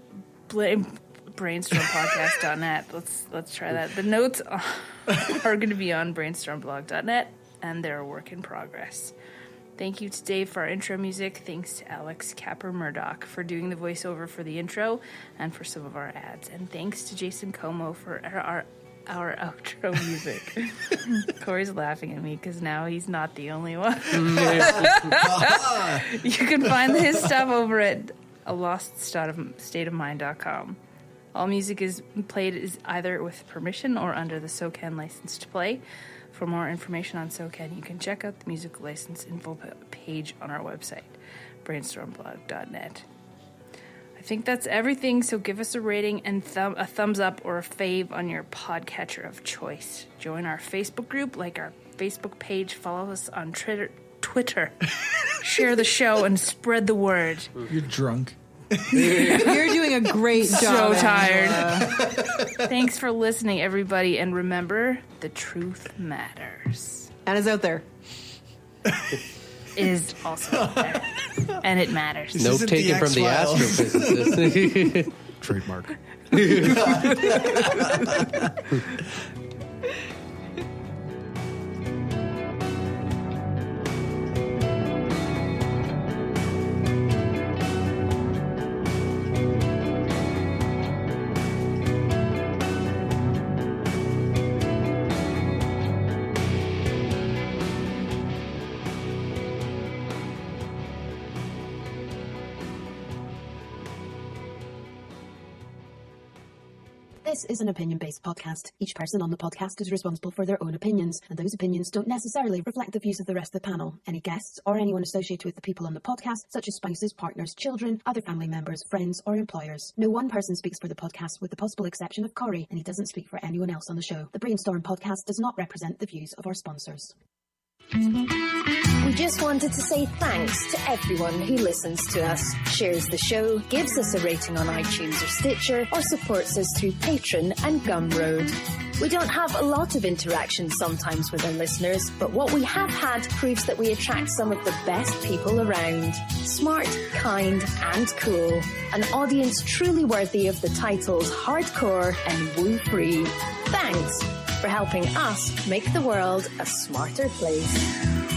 brainstormpodcast.net. Let's try that. The notes are going to be on brainstormblog.net, and they're a work in progress. Thank you to Dave for our intro music. Thanks to Alex Capper-Murdoch for doing the voiceover for the intro and for some of our ads. And thanks to Jason Como for our outro music. Corey's laughing at me because now he's not the only one. You can find his stuff over at aloststateofmind.com. All music is played either with permission or under the SOCAN license to play. For more information on SOCAN, you can check out the music license info page on our website, brainstormblog.net. I think that's everything, so give us a rating and a thumbs up or a fave on your podcatcher of choice. Join our Facebook group, like our Facebook page, follow us on Twitter. Share the show and spread the word. You're drunk. You're doing a great job. So tired. Thanks for listening, everybody, and remember, the truth matters. And it's out there. Is also out there. And it matters. Note taken from the astrophysicist. Trademark. This is an opinion-based podcast. Each person on the podcast is responsible for their own opinions, and those opinions don't necessarily reflect the views of the rest of the panel. Any guests or anyone associated with the people on the podcast, such as spouses, partners, children, other family members, friends, or employers. No one person speaks for the podcast with the possible exception of Corey, and he doesn't speak for anyone else on the show. The Brainstorm podcast does not represent the views of our sponsors. We just wanted to say thanks to everyone who listens to us, shares the show, gives us a rating on iTunes or Stitcher, or supports us through Patron and Gumroad. We don't have a lot of interaction sometimes with our listeners, but what we have had proves that we attract some of the best people around. Smart, kind, and cool. An audience truly worthy of the titles hardcore and woo-free. Thanks for helping us make the world a smarter place.